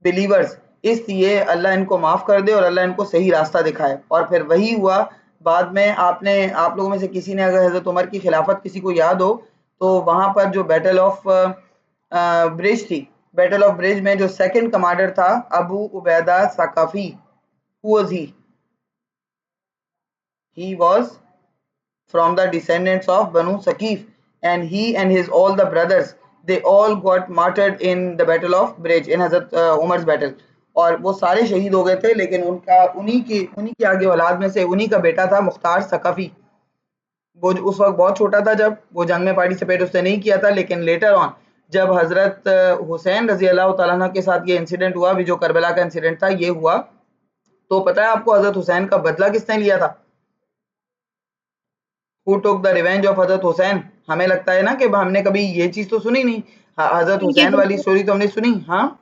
Speaker 1: बिलीवर्स, इसलिए अल्लाह इनको माफ़ कर दे और अल्लाह इनको सही रास्ता दिखाए। और फिर वही हुआ। बाद में आप लोगों में से किसी ने अगर हज़रत उमर की खिलाफत किसी को याद हो, तो वहाँ पर जो बैटल ऑफ ब्रिज थी, बैटल ऑफ ब्रिज में जो सेकंड कमांडर था Abu Ubaida Thaqafi, who was he was from the descendants of Banu Saqif, and he and his all the brothers, they all got martyred in the battle of Bridge, in Hazrat Umar's battle। और वो सारे शहीद हो गए थे, लेकिन उनका उन्हीं की आगे औलाद में से उन्हीं का बेटा था मुख्तार सकाफी। वो उस वक्त बहुत छोटा था जब वो जंग में पार्टिसिपेट उसने नहीं किया था, लेकिन लेटर ऑन जब हजरत हुसैन रजी अल्लाह तआला अन्हु के साथ ये इंसिडेंट हुआ, भी जो करबला का इंसिडेंट था ये हुआ, तो पता है आपको हजरत हुसैन का बदला किसने लिया था? Who took the revenge of हजरत हुसैन? हमें लगता है ना कि हमने कभी ये चीज तो सुनी नहीं, हजरत
Speaker 3: इनके
Speaker 1: हुसैन वाली स्टोरी तो हमने सुनी। हाँ,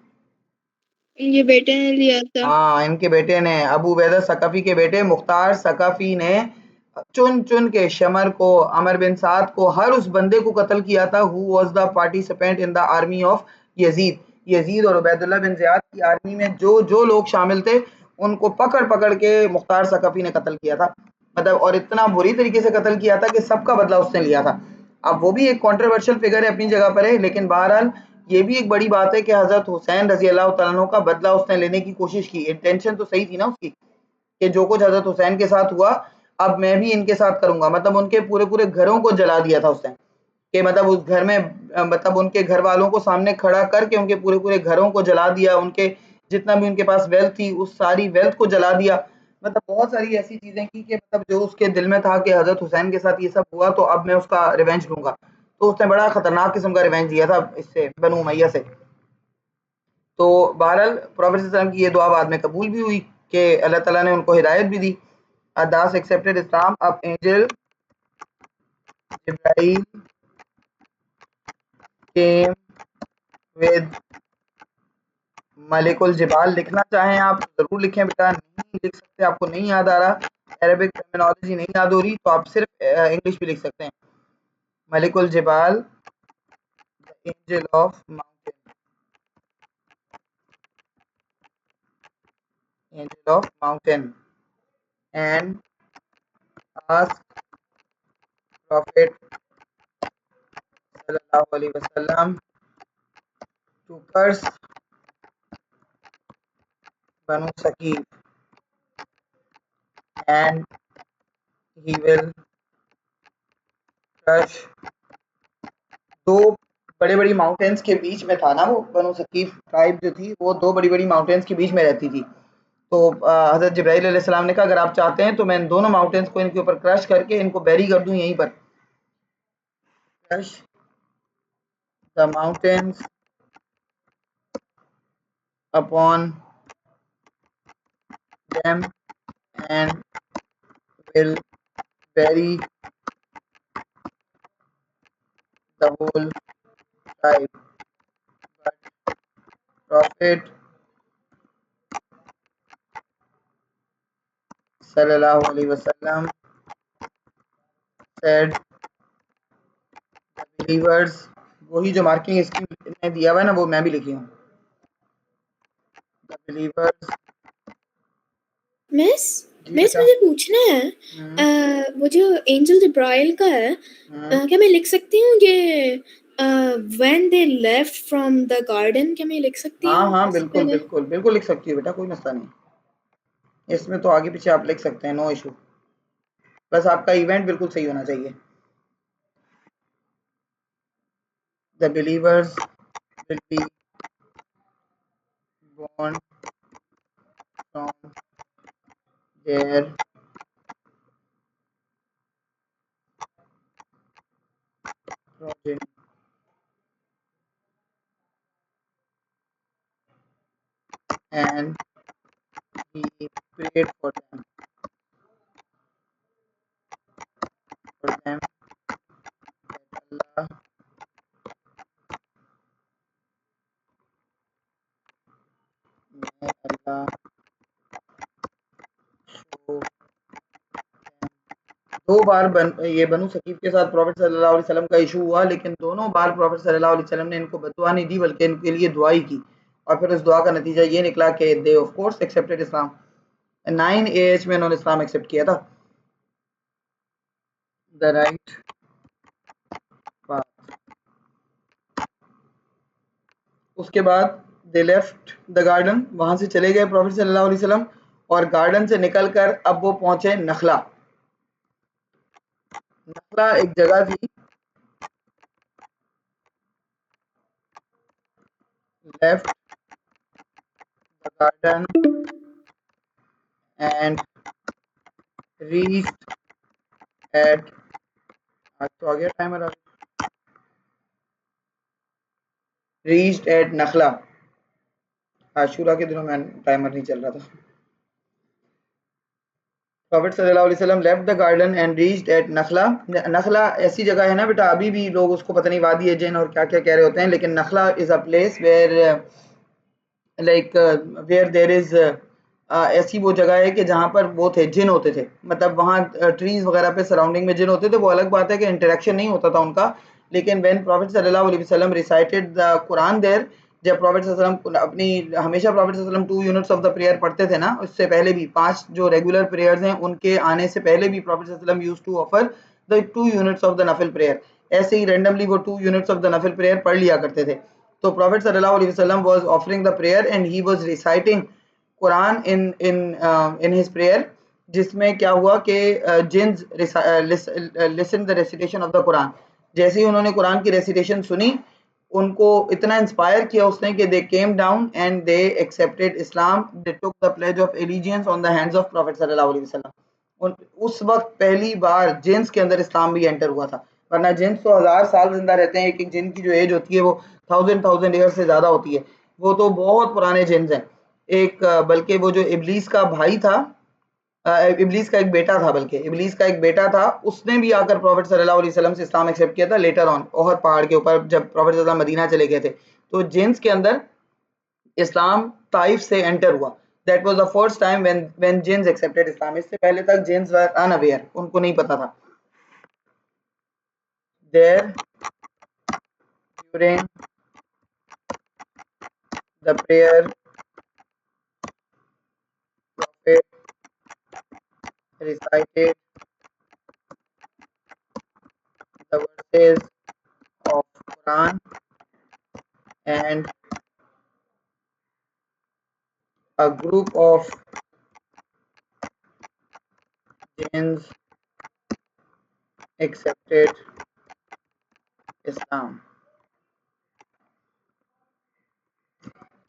Speaker 3: इनके बेटे ने लिया था।
Speaker 1: हाँ, इनके बेटे ने, अबू उबैदा सकाफी के बेटे मुख्तार सकाफी ने चुन चुन के शमर को, अमर बिन साद को, हर उस बंदे को कत्ल किया था who was the participant in the army of Yazid. Yazid और उबैदुल्लाह बिन ज़ियाद की आर्मी में जो जो लोग शामिल थे, उनको पकड़ पकड़ के मुख्तार सकाफी ने कत्ल किया था। मतलब, और इतना बुरी तरीके से कत्ल किया था कि सबका बदला उसने लिया था। अब वो भी एक कंट्रोवर्शियल फिगर है, अपनी जगह पर है, लेकिन बहरहाल ये भी एक बड़ी बात है कि हजरत हुसैन रजी अल्लाह तआला अन्हु का बदला उसने लेने की कोशिश की। इंटेंशन तो सही थी ना उसकी, कि जो कुछ हजरत हुसैन के साथ हुआ अब मैं भी इनके साथ करूंगा। मतलब उनके पूरे पूरे घरों को जला दिया था उसने, कि मतलब उस घर में मतलब उनके घर वालों को सामने खड़ा करके उनके पूरे पूरे घरों को जला दिया, उनके जितना भी उनके पास वेल्थ थी उस सारी वेल्थ को जला दिया। मतलब बहुत सारी ऐसी चीजें की कि मतलब जो उसके दिल में था कि हजरत हुसैन के साथ ये सब हुआ तो अब मैं उसका रिवेंज लूंगा। तो उसने बड़ा खतरनाक किस्म का रिवेंज लिया था इससे, बनु उमैया से। तो बहरहाल प्रॉफेट सल्लल्लाहु अलैहि वसल्लम की ये दुआ बाद में कबूल भी हुई कि अल्लाह ताला ने उनको हिदायत भी दी। अदास एक्सेप्टेड इस्लाम। अब angel Jibrail came with Malikul Jibal. लिखना चाहें आप तो ज़रूर लिखें बेटा, नहीं लिख सकते, आपको नहीं याद आ रहा, अरबिक टर्मिनोलॉजी नहीं याद हो रही तो आप सिर्फ इंग्लिश भी लिख सकते हैं। Malikul Jibal, the angel of mountain, angel of mountain and ask prophet सल्लल्लाहु अलैहि वसल्लम to curse Banu Thaqif and he will crush. दो बड़ी-बड़ी माउंटेन्स के बीच में था ना वो, बनु सकीफ ट्राइब जो थी वो दो बड़ी-बड़ी माउंटेन्स के बीच में रहती थी। तो हज़रत जिब्राइल अलैहिस्सलाम ने कहा अगर आप चाहते हैं तो मैं इन दोनों माउंटेन्स को इनके ऊपर क्रश करके इनको बैरी कर दूं यहीं पर। Crush the mountains upon them and will bury the whole tribe. But Prophet sallallahu alaihi wasallam said the believers, वही जो मार्किंग इसकी ने दिया हुआ है ना वो मैं भी लिखी हूँ। The believers,
Speaker 3: miss
Speaker 1: ji
Speaker 3: miss
Speaker 1: बेटा।
Speaker 3: मुझे पूछना है वो जो एंजल जिब्राइल का है क्या मैं लिख सकती हूँ ये when they left from the garden, क्या मैं लिख सकती
Speaker 1: हाँ
Speaker 3: हूँ
Speaker 1: हाँ
Speaker 3: इससे
Speaker 1: बिल्कुल
Speaker 3: पहले?
Speaker 1: बिल्कुल बिल्कुल लिख सकती हो बेटा, कोई मसला नहीं, इसमें तो आगे पीछे आप लिख सकते हैं, नो इशू। बस आपका इवेंट बिल्कुल सही होना चाहिए। The believers will be born from their progeny and he prayed for them that Allah may Allah show them। दो बार ये बनु सकीफ के साथ प्रॉफेट सल्लल्लाहु अलैहि वसल्लम का इशू हुआ, लेकिन दोनों बार प्रॉफेट सल्लल्लाहु अलैहि वसल्लम ने इनको बददुआ नहीं दी बल्कि इनके लिए दुआ ही की। और फिर उस दुआ का नतीजा ये निकला कि they of course accepted Islam. 9 age में उन्होंने इस्लाम एक्सेप्ट किया था। The right path. उसके बाद दे लेफ्ट द गार्डन, वहां से चले गए प्रॉफेट सल्लल्लाहु अलैहि वसल्लम और गार्डन से निकलकर अब वो पहुंचे नखला। नखला एक जगह थी, left the garden and reached eight, आज तो आ गया टाइमर, रीच्ड एट नखला। आशूरा के दिनों में टाइमर नहीं चल रहा था। प्रॉफेट सल्लल्लाहु अलैहि वसल्लम left the garden and reached at Nakhla. Nakhla ऐसी जगह है ना बेटा, अभी भी लोग उसको पता नहीं वादी जिन और क्या क्या कह रहे होते हैं, लेकिन Nakhla is a place where like where there is ऐसी वो जगह है कि जहाँ पर वो थे जिन होते थे, मतलब वहाँ ट्रीज वगैरह पे सराउंडिंग में जिन होते थे। वो अलग बात है कि इंटरेक्शन नहीं होता था उनका, लेकिन व्हेन प्रॉफेट सल्लल्लाहु अलैहि वसल्लम रिसाइटेड द कुरान देयर, जब प्रॉफेट सल्लल्लाहु अलैहि वसल्लम अपनी हमेशा प्रॉफेट सल्लल्लाहु अलैहि वसल्लम 2 यूनिट्स ऑफ द प्रेयर पढ़ते थे ना, उससे पहले भी 5 जो रेगुलर प्रेयर्स हैं उनके आने से पहले भी प्रॉफेट सल्लल्लाहु अलैहि वसल्लम used to offer the 2 units of the नफिल प्रेयर। ऐसे ही रैंडमली वो 2 यूनिट्स ऑफ द नफिल प्रेयर पढ़ लिया करते थे। तो प्रॉफेट सल्लल्लाहु अलैहि वसल्लम was offering the prayer and he was reciting Quran in his prayer, जिसमें क्या हुआ कि jinns listen the recitation of the Quran. जैसे ही उन्होंने कुरान की रेसिटेशन सुनी उनको इतना इंस्पायर किया उसने कि they came down and they accepted Islam, they took the pledge of allegiance on the hands of prophet सल्लल्लाहु अलैहि वसल्लम। उस वक्त पहली बार जिन्स के अंदर इस्लाम भी एंटर हुआ था, वरना जिन्स तो 1000 साल जिंदा रहते हैं, एक जिन की जो एज होती है वो 1000 ईयर से ज्यादा होती है, वो तो बहुत पुराने जिन्स हैं। एक बल्कि वो जो इबलीस का भाई था, इबलीस का एक बेटा था, बल्कि इबलीस का एक बेटा था, उसने भी आकर प्रॉफिट सल्लल्लाहु अलैहि वसल्लम से इस्लाम एक्सेप्ट किया था लेटर ऑन, ओहद पहाड़ के ऊपर जब प्रॉफिट सल्लल्लाहु अलैहि वसल्लम मदीना चले गए थे। तो जिन्स के अंदर इस्लाम ताइफ से एंटर हुआ। That was the first time when jinns accepted Islam. इससे पहले तक जिन्स वर अनअवेयर, उनको नहीं पता था। There during the prayer prophet recited the verses of Quran and a group of jinns accepted Islam।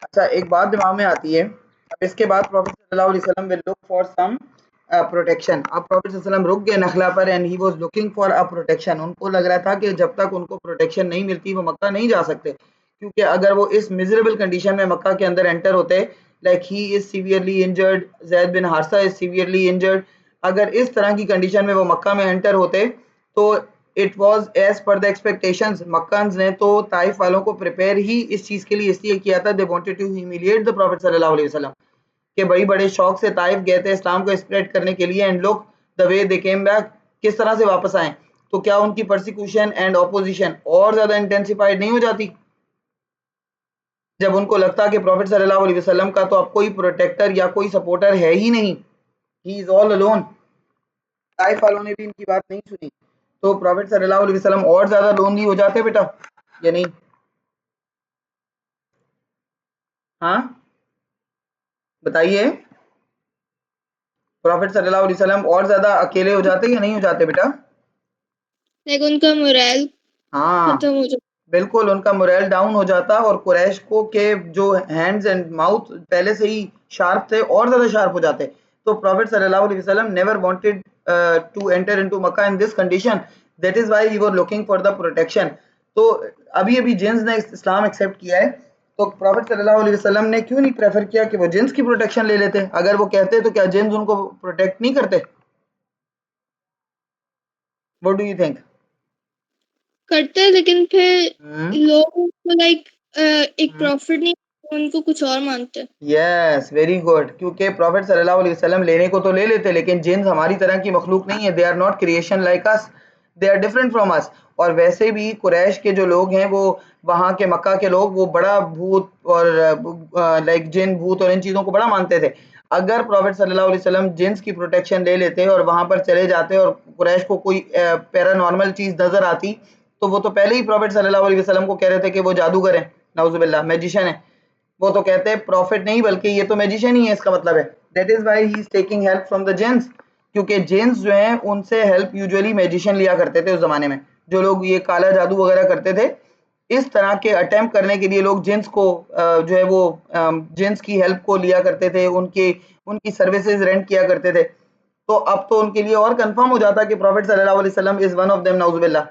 Speaker 1: अच्छा, एक बात दिमाग में आती है, अब इसके बाद प्रॉफिट सल्लल्लाहु अलैहि वसल्लम will look for some protection. अब प्रॉफिट सल्लल्लाहु अलैहि वसल्लम रुक गए नखला पर and he was looking for a protection. उनको लग रहा था कि जब तक उनको प्रोटेक्शन नहीं मिलती वो मक्का नहीं जा सकते, क्योंकि अगर वो इस मिजरेबल कंडीशन में मक्का के अंदर एंटर होते, like he is severely injured, Zaid bin Haritha is severely injured, अगर इस तरह की कंडीशन में वो मक्का में एंटर होते तो it was as per the expectations. Meccans ने तो ताइफ वालों को प्रिपेयर ही इस चीज के लिए इसलिए किया था, they wanted to humiliate the prophet सल्लल्लाहु अलैहि वसल्लम, के बड़ी बड़े शौक से ताइफ गए थे इस्लाम को स्प्रेड करने के लिए, and look the way they came back, किस तरह से वापस आए। तो क्या उनकी परसिक्यूशन एंड ऑपोजिशन और ज्यादा इंटेंसिफाइड नहीं हो जाती जब उनको लगता कि प्रॉफिट सल्लल्लाहु अलैहि वसल्लम का तो अब कोई प्रोटेक्टर या कोई सपोर्टर है ही नहीं, he is all alone. Taif वालों ने भी इनकी बात नहीं सुनी, तो प्रॉफिट सल्लल्लाहु अलैहि वसल्लम और ज्यादा लोनली हो जाते बेटा, या नहीं? हाँ बताइए, प्रॉफिट सल्लल्लाहु अलैहि वसल्लम और ज्यादा अकेले हो जाते या नहीं हो जाते बेटा?
Speaker 3: लाइक उनका मोरल
Speaker 1: हाँ
Speaker 3: खत्म हो जाता।
Speaker 1: बिल्कुल, उनका मोरल डाउन हो जाता, और कुरैश को के जो हैंड्स एंड माउथ पहले से ही शार्प थे और ज्यादा शार्प हो जाते। तो प्रॉफिट सल्लल्लाहु अलैहि वसल्लम never wanted to enter into Mecca in this condition, that is why he were looking for the protection. तो अभी अभी जिन्स ने इस्लाम एक्सेप्ट किया है, तो प्रॉफिट सल्लल्लाहु अलैहि वसल्लम ने क्यों नहीं प्रेफर किया कि वो जिन्स की प्रोटेक्शन ले लेते? अगर वो कहते तो क्या जिन्स उनको प्रोटेक्ट नहीं करते? What do you think?
Speaker 3: करते हैं, लेकिन फिर लोग उनको लाइक एक प्रॉफिट नहीं, उनको कुछ और मानते हैं।
Speaker 1: यस वेरी गुड, क्योंकि प्रॉफिट सल्लल्लाहु अलैहि वसल्लम लेने को तो ले लेते, लेकिन जिन्स हमारी तरह की मखलूक नहीं है, they are not creation like us, they are different from us. और वैसे भी कुरैश के जो लोग हैं, वो वहाँ के मक्का के लोग, वो बड़ा भूत और लाइक जिन भूत और इन चीज़ों को बड़ा मानते थे। अगर प्रॉफिट सल्लल्लाहु अलैहि वसल्लम जिन्स की प्रोटेक्शन ले लेते और वहाँ पर चले जाते और कुरैश को कोई पैरानॉर्मल चीज़ नजर आती, तो वो तो पहले ही प्रॉफिट सल्लल्लाहु अलैहि वसल्लम को कह रहे थे कि वो जादूगर है, नाउजुबिल्लाह, मैजिशियन है। वो तो कहते हैं प्रॉफिट नहीं बल्कि ये तो मैजिशियन ही है, इसका मतलब है। That is why he is taking help from the jeans, क्योंकि जिन्स जो हैं उनसे हेल्प यूजुअली मैजिशियन लिया करते थे उस जमाने में। जो लोग ये काला जादू वगैरह करते थे, इस तरह के अटेम्प्ट करने के लिए लोग जिन्स को जो है वो जिन्स की हेल्प को लिया करते थे, उनकी उनकी सर्विसेज रेंट किया करते थे। तो अब तो उनके लिए और कंफर्म हो जाता कि प्रॉफिट सल्लल्लाहु अलैहि वसल्लम इज वन ऑफ देम, नाउजुबिल्लाह।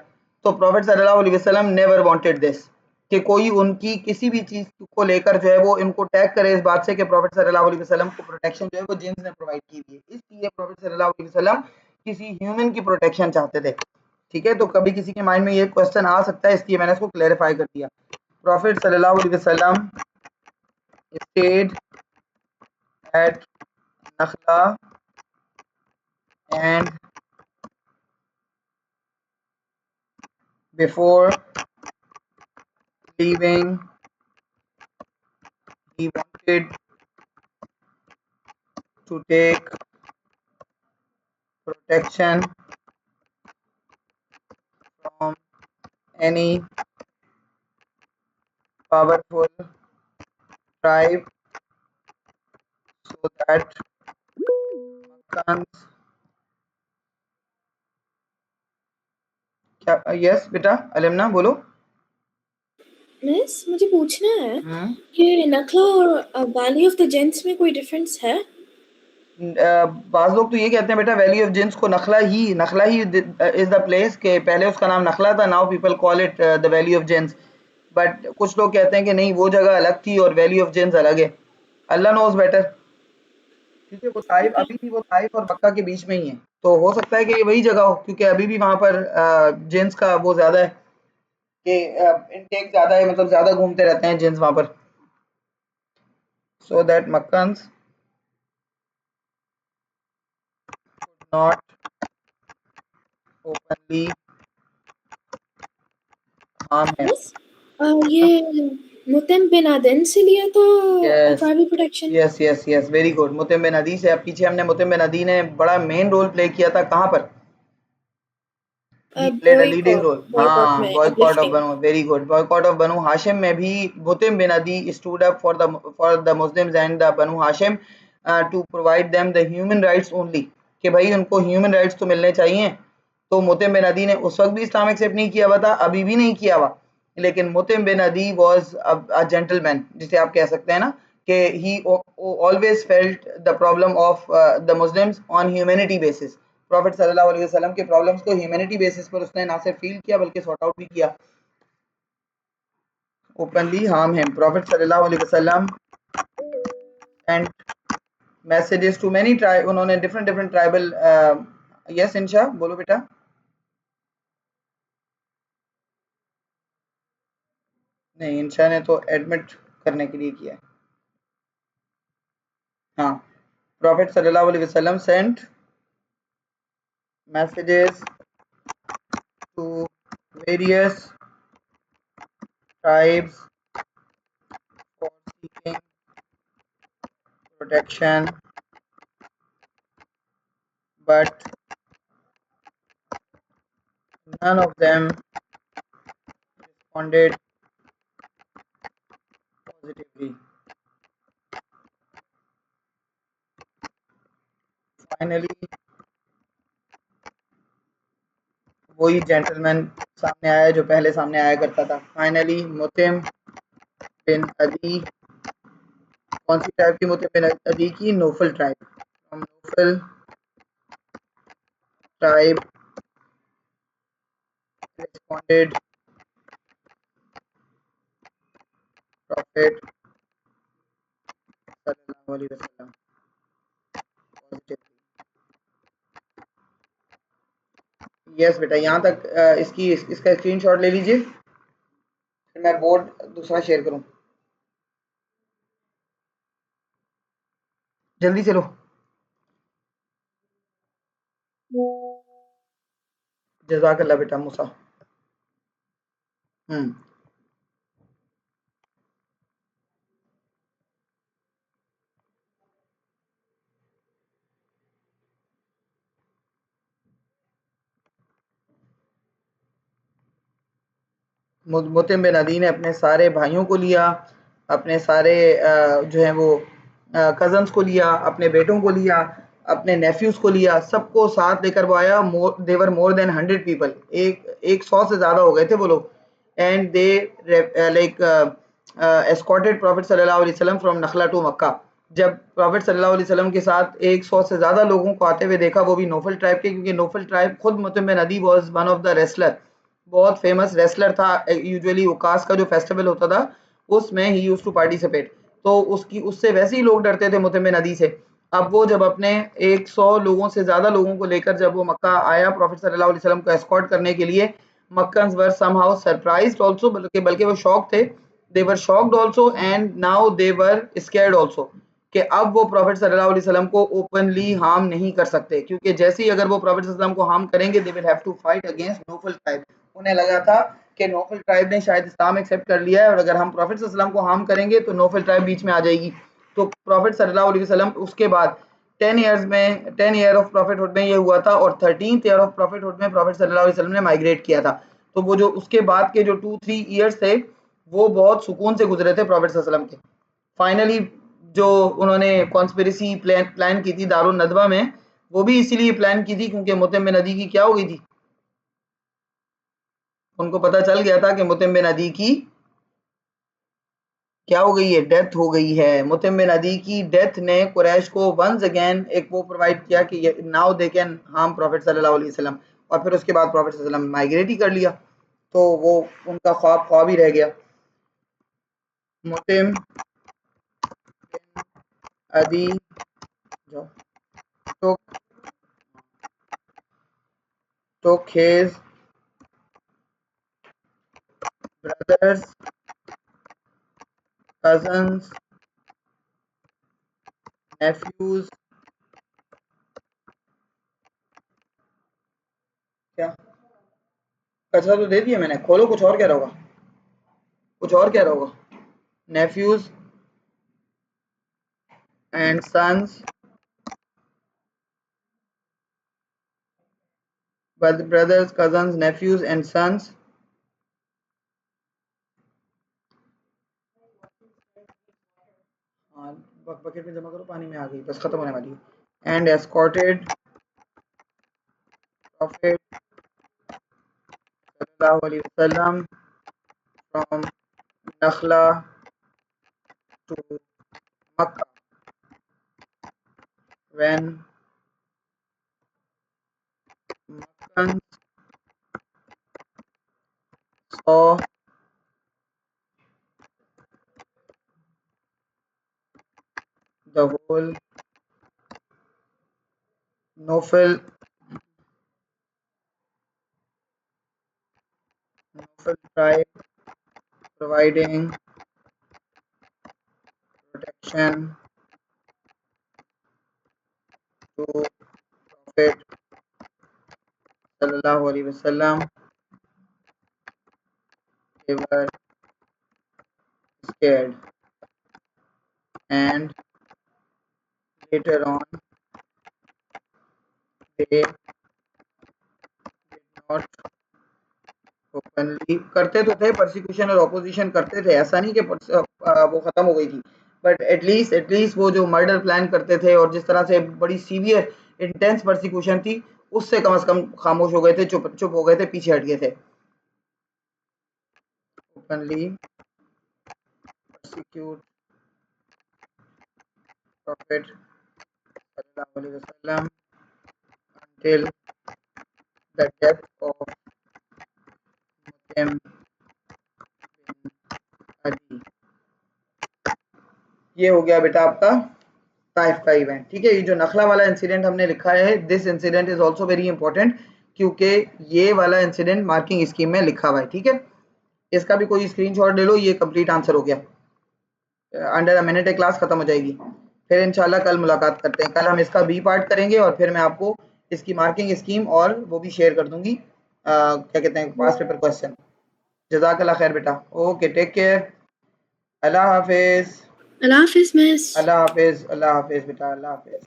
Speaker 1: तो प्रॉफिट सल्लल्लाहु अलैहि वसल्लम नेवर वांटेड दिस, कि कोई उनकी किसी भी चीज को लेकर जो है वो इनको टैग करे इस बात से कि प्रॉफिट सल्लल्लाहु अलैहि वसल्लम को प्रोटेक्शन जो है वो जिन्स ने प्रोवाइड की हुई है। इसलिए प्रॉफिट सल्लल्लाहु अलैहि वसल्लम किसी ह्यूमन की प्रोटेक्शन चाहते थे। ठीक है, तो कभी किसी के माइंड में ये क्वेश्चन आ सकता है, इसलिए मैंने इसको क्लैरिफाई कर दिया। प्रॉफिट सल्लल्लाहु अलैहि वसल्लम stayed at Nakhla and before leaving he wanted to take protection from any powerful tribe so that Makkans क्या? यस बेटा अलिमना बोलो।
Speaker 3: मिस मुझे पूछना है कि नखला और वैली ऑफ द जेंट्स में कोई डिफरेंस है?
Speaker 1: बाज़ लोग तो ये कहते हैं बेटा वैली ऑफ जिन्स को नखला ही इज़ द प्लेस के पहले उसका नाम नखला था, now people call it the valley of jeans. But कुछ लोग कहते हैं कि नहीं वो जगह अलग थी और वैली ऑफ जिन्स अलग है। अल्लाह नोज़ बेटर, क्योंकि वो ताइफ
Speaker 3: ओके।
Speaker 1: अभी भी वो ताइफ और मक्का के बीच में ही है, तो हो सकता है कि ये वही जगह हो, क्योंकि अभी भी वहाँ पर जिन्स का वो ज़्यादा है कि इनटेक ज़्यादा है, मतलब ज़्यादा घूमते रहते हैं जिन्स वहाँ पर। So that Meccans not openly harm him.
Speaker 3: Miss ये मुतिम बिन अदन से लिया था
Speaker 1: Yes,
Speaker 3: tribal protection?
Speaker 1: yes, very good. Mutim bin Adi से, अब पीछे हमने मुतिम बिन अदी ने बड़ा मेन रोल प्ले किया था, कहाँ पर? He played a leading role.
Speaker 3: Boycott
Speaker 1: हाँ,
Speaker 3: में
Speaker 1: boycott of
Speaker 3: uplifting।
Speaker 1: Banu, very good. Boycott of Banu Hashim में भी मुतिम बिन अदी stood up for the Muslims and the Banu Hashim to provide them the human rights only, कि भाई उनको human rights तो मिलने चाहिए। तो मुतिम बिन अदी ने उस वक्त भी इस्लाम एक्सेप्ट नहीं किया हुआ था, अभी भी नहीं किया हुआ, लेकिन मुतिम बिन अदी वाज अ जेंटलमैन, जिसे आप कह सकते हैं ना, कि he always felt the problem of the Muslims on humanity basis। Profit सल्लल्लाहु अलैहि वसल्लम के प्रॉब्लम्स को ह्यूमैनिटी बेसिस पर उसने ना सिर्फ फील किया बल्कि सॉर्ट आउट भी किया। ओपनली हार्म हिम, प्रॉफिट सल्लल्लाहु अलैहि वसल्लम and messages to many tribe, उन्होंने डिफरेंट डिफरेंट ट्राइबल। यस इंशा, बोलो बेटा। नहीं, इंशा ने तो एडमिट करने के लिए किया है। हाँ, प्रॉफिट सल्लल्लाहु अलैहि वसल्लम sent messages to various tribes for seeking protection, but none of them responded positively. Finally, वही जेंटलमैन सामने आया जो पहले सामने आया करता था। फाइनली मुतिम बिन अदी, कौन सी ट्राइब की? मुतिम बिन अदी की Nawfal tribe, Nawfal tribe responded Prophet sallallahu alaihi wasallam positively। Yes बेटा, यहाँ तक इसका स्क्रीनशॉट ले लीजिए, फिर मैं बोर्ड दूसरा शेयर करूँ, जल्दी से लो। जज़ाकल्लाह बेटा मूसा। मुतिम बिन अदी ने अपने सारे भाइयों को लिया, अपने सारे जो हैं वो कज़न्स को लिया, अपने बेटों को लिया, अपने नेफ्यूज़ को लिया, सबको साथ लेकर वो आया। देवर मोर देन 100 पीपल, एक 100 से ज़्यादा हो गए थे वो लोग। And they like escorted profit सल्लल्लाहु अलैहि वसल्लम फ्रॉम नखला टू मक्का। जब प्रॉफिट सल्लल्लाहु अलैहि वसल्लम के साथ 100 से ज़्यादा लोगों को आते हुए देखा, वो भी नोफल ट्राइब के, क्योंकि नोफल ट्राइब खुद मुतिम बिन अदी was one of the wrestler, बहुत फेमस रेसलर था। यूजुअली उकास का जो फेस्टिवल होता था उसमें ही यूज्ड टू पार्टिसिपेट, तो उससे वैसे ही लोग डरते थे मुतिम बिन अदी से। अब वो जब अपने 100 लोगों से ज़्यादा लोगों को लेकर जब वो मक्का आया प्रॉफिट सल्लल्लाहु अलैहि वसल्लम को एस्कॉर्ट करने के लिए, Meccans were somehow surprised also, बल्कि वो शॉक थे, they were shocked also and now they were scared also, कि अब वो प्रॉफिट सल्लल्लाहु अलैहि वसल्लम को ओपनली हार्म नहीं कर सकते, क्योंकि जैसे ही अगर वो प्रॉफिट सल्लल्लाहु अलैहि वसल्लम को हार्म करेंगे they will have to fight against Nawfal tribe. उन्हें लगा था कि नोफल ट्राइब ने शायद इस्लाम एक्सेप्ट कर लिया है और अगर हम प्रॉफिट सल्लल्लाहु अलैहि वसल्लम को हार्म करेंगे तो नोफल ट्राइब बीच में आ जाएगी। तो प्रॉफिट सल्लल्लाहु अलैहि वसल्लम उसके बाद 10 ईयर ऑफ प्रॉफिटहुड में ये हुआ था, और 13th ईयर ऑफ प्रॉफिटहुड में प्रॉफिट सल्लल्लाहु अलैहि वसल्लम ने माइग्रेट किया था। तो वो जो उसके बाद के जो 2-3 ईयर्स थे वो बहुत सुकून से गुजरे थे प्रॉफिट सल्लल्लाहु अलैहि वसल्लम के। फाइनली जो उन्होंने कॉन्स्पिरेसी प्लान की थी दारुन नदवा में, वो भी इसीलिए प्लान की थी क्योंकि मुतिम बिन अदी की क्या हो गई थी, उनको पता चल गया था कि मुतिम बिन अदी की क्या हो गई है, डेथ हो गई है। मुतिम बिन अदी की डेथ ने कुरैश को वंस अगेन एक वो प्रोवाइड किया कि now they can harm profit सल्लल्लाहु अलैहि वसल्लम, और फिर उसके बाद प्रॉफिट सल्लल्लाहु अलैहि वसल्लम माइग्रेट ही कर लिया, तो वो उनका ख्वाब ही रह गया। मुतिम बिन अदी जो took his brothers, cousins, nephews, क्या कचरा तो दे दिया मैंने, खोलो कुछ और कह रहा होगा, कुछ और कह रहा होगा। nephews and sons, brothers, cousins, nephews and sons हाँ बकेट में जमा करो, पानी में आ गई, बस खत्म होने वाली है। and escorted prophet sallallahu alaihi wasallam from Nakhla to Makkah when Makkans saw the whole Nofel tribe providing protection to Prophet sallallahu alaihi wasallam, they were scared, and later on they did not openly, करते तो थे persecution और opposition करते थे, ऐसा नहीं कि वो खत्म हो गई थी, बट एटलीस्ट वो जो मर्डर प्लान करते थे और जिस तरह से बड़ी सीवियर इंटेंस परसिक्यूशन थी, उससे कम से कम खामोश हो गए थे, चुप हो गए थे, पीछे हट गए थे। Openly persecute Prophet sallallahu alaihi wasallam until the death of Mutim bin Adi। ये हो गया बेटा आपका ताइफ का इवेंट, ठीक है। ये जो नखला वाला इंसिडेंट हमने लिखा है, this incident is also very important, क्योंकि ये वाला इंसिडेंट मार्किंग स्कीम में लिखा हुआ है, ठीक है। इसका भी कोई स्क्रीनशॉट ले लो, ये कंप्लीट आंसर हो गया। अंडर अ मिनट क्लास खत्म हो जाएगी, फिर इंशाल्लाह कल मुलाकात करते हैं। कल हम इसका बी पार्ट करेंगे और फिर मैं आपको इसकी मार्किंग स्कीम और वो भी शेयर कर दूंगी, क्या कहते हैं, पास पेपर क्वेश्चन। जज़ाकल्लाह खैर बेटा, ओके, टेक केयर, अल्लाह हाफिज।
Speaker 3: अल्लाह हाफिज मिस।
Speaker 1: अल्लाह हाफिज, अल्लाह हाफिज बेटा, अल्लाह हाफिज।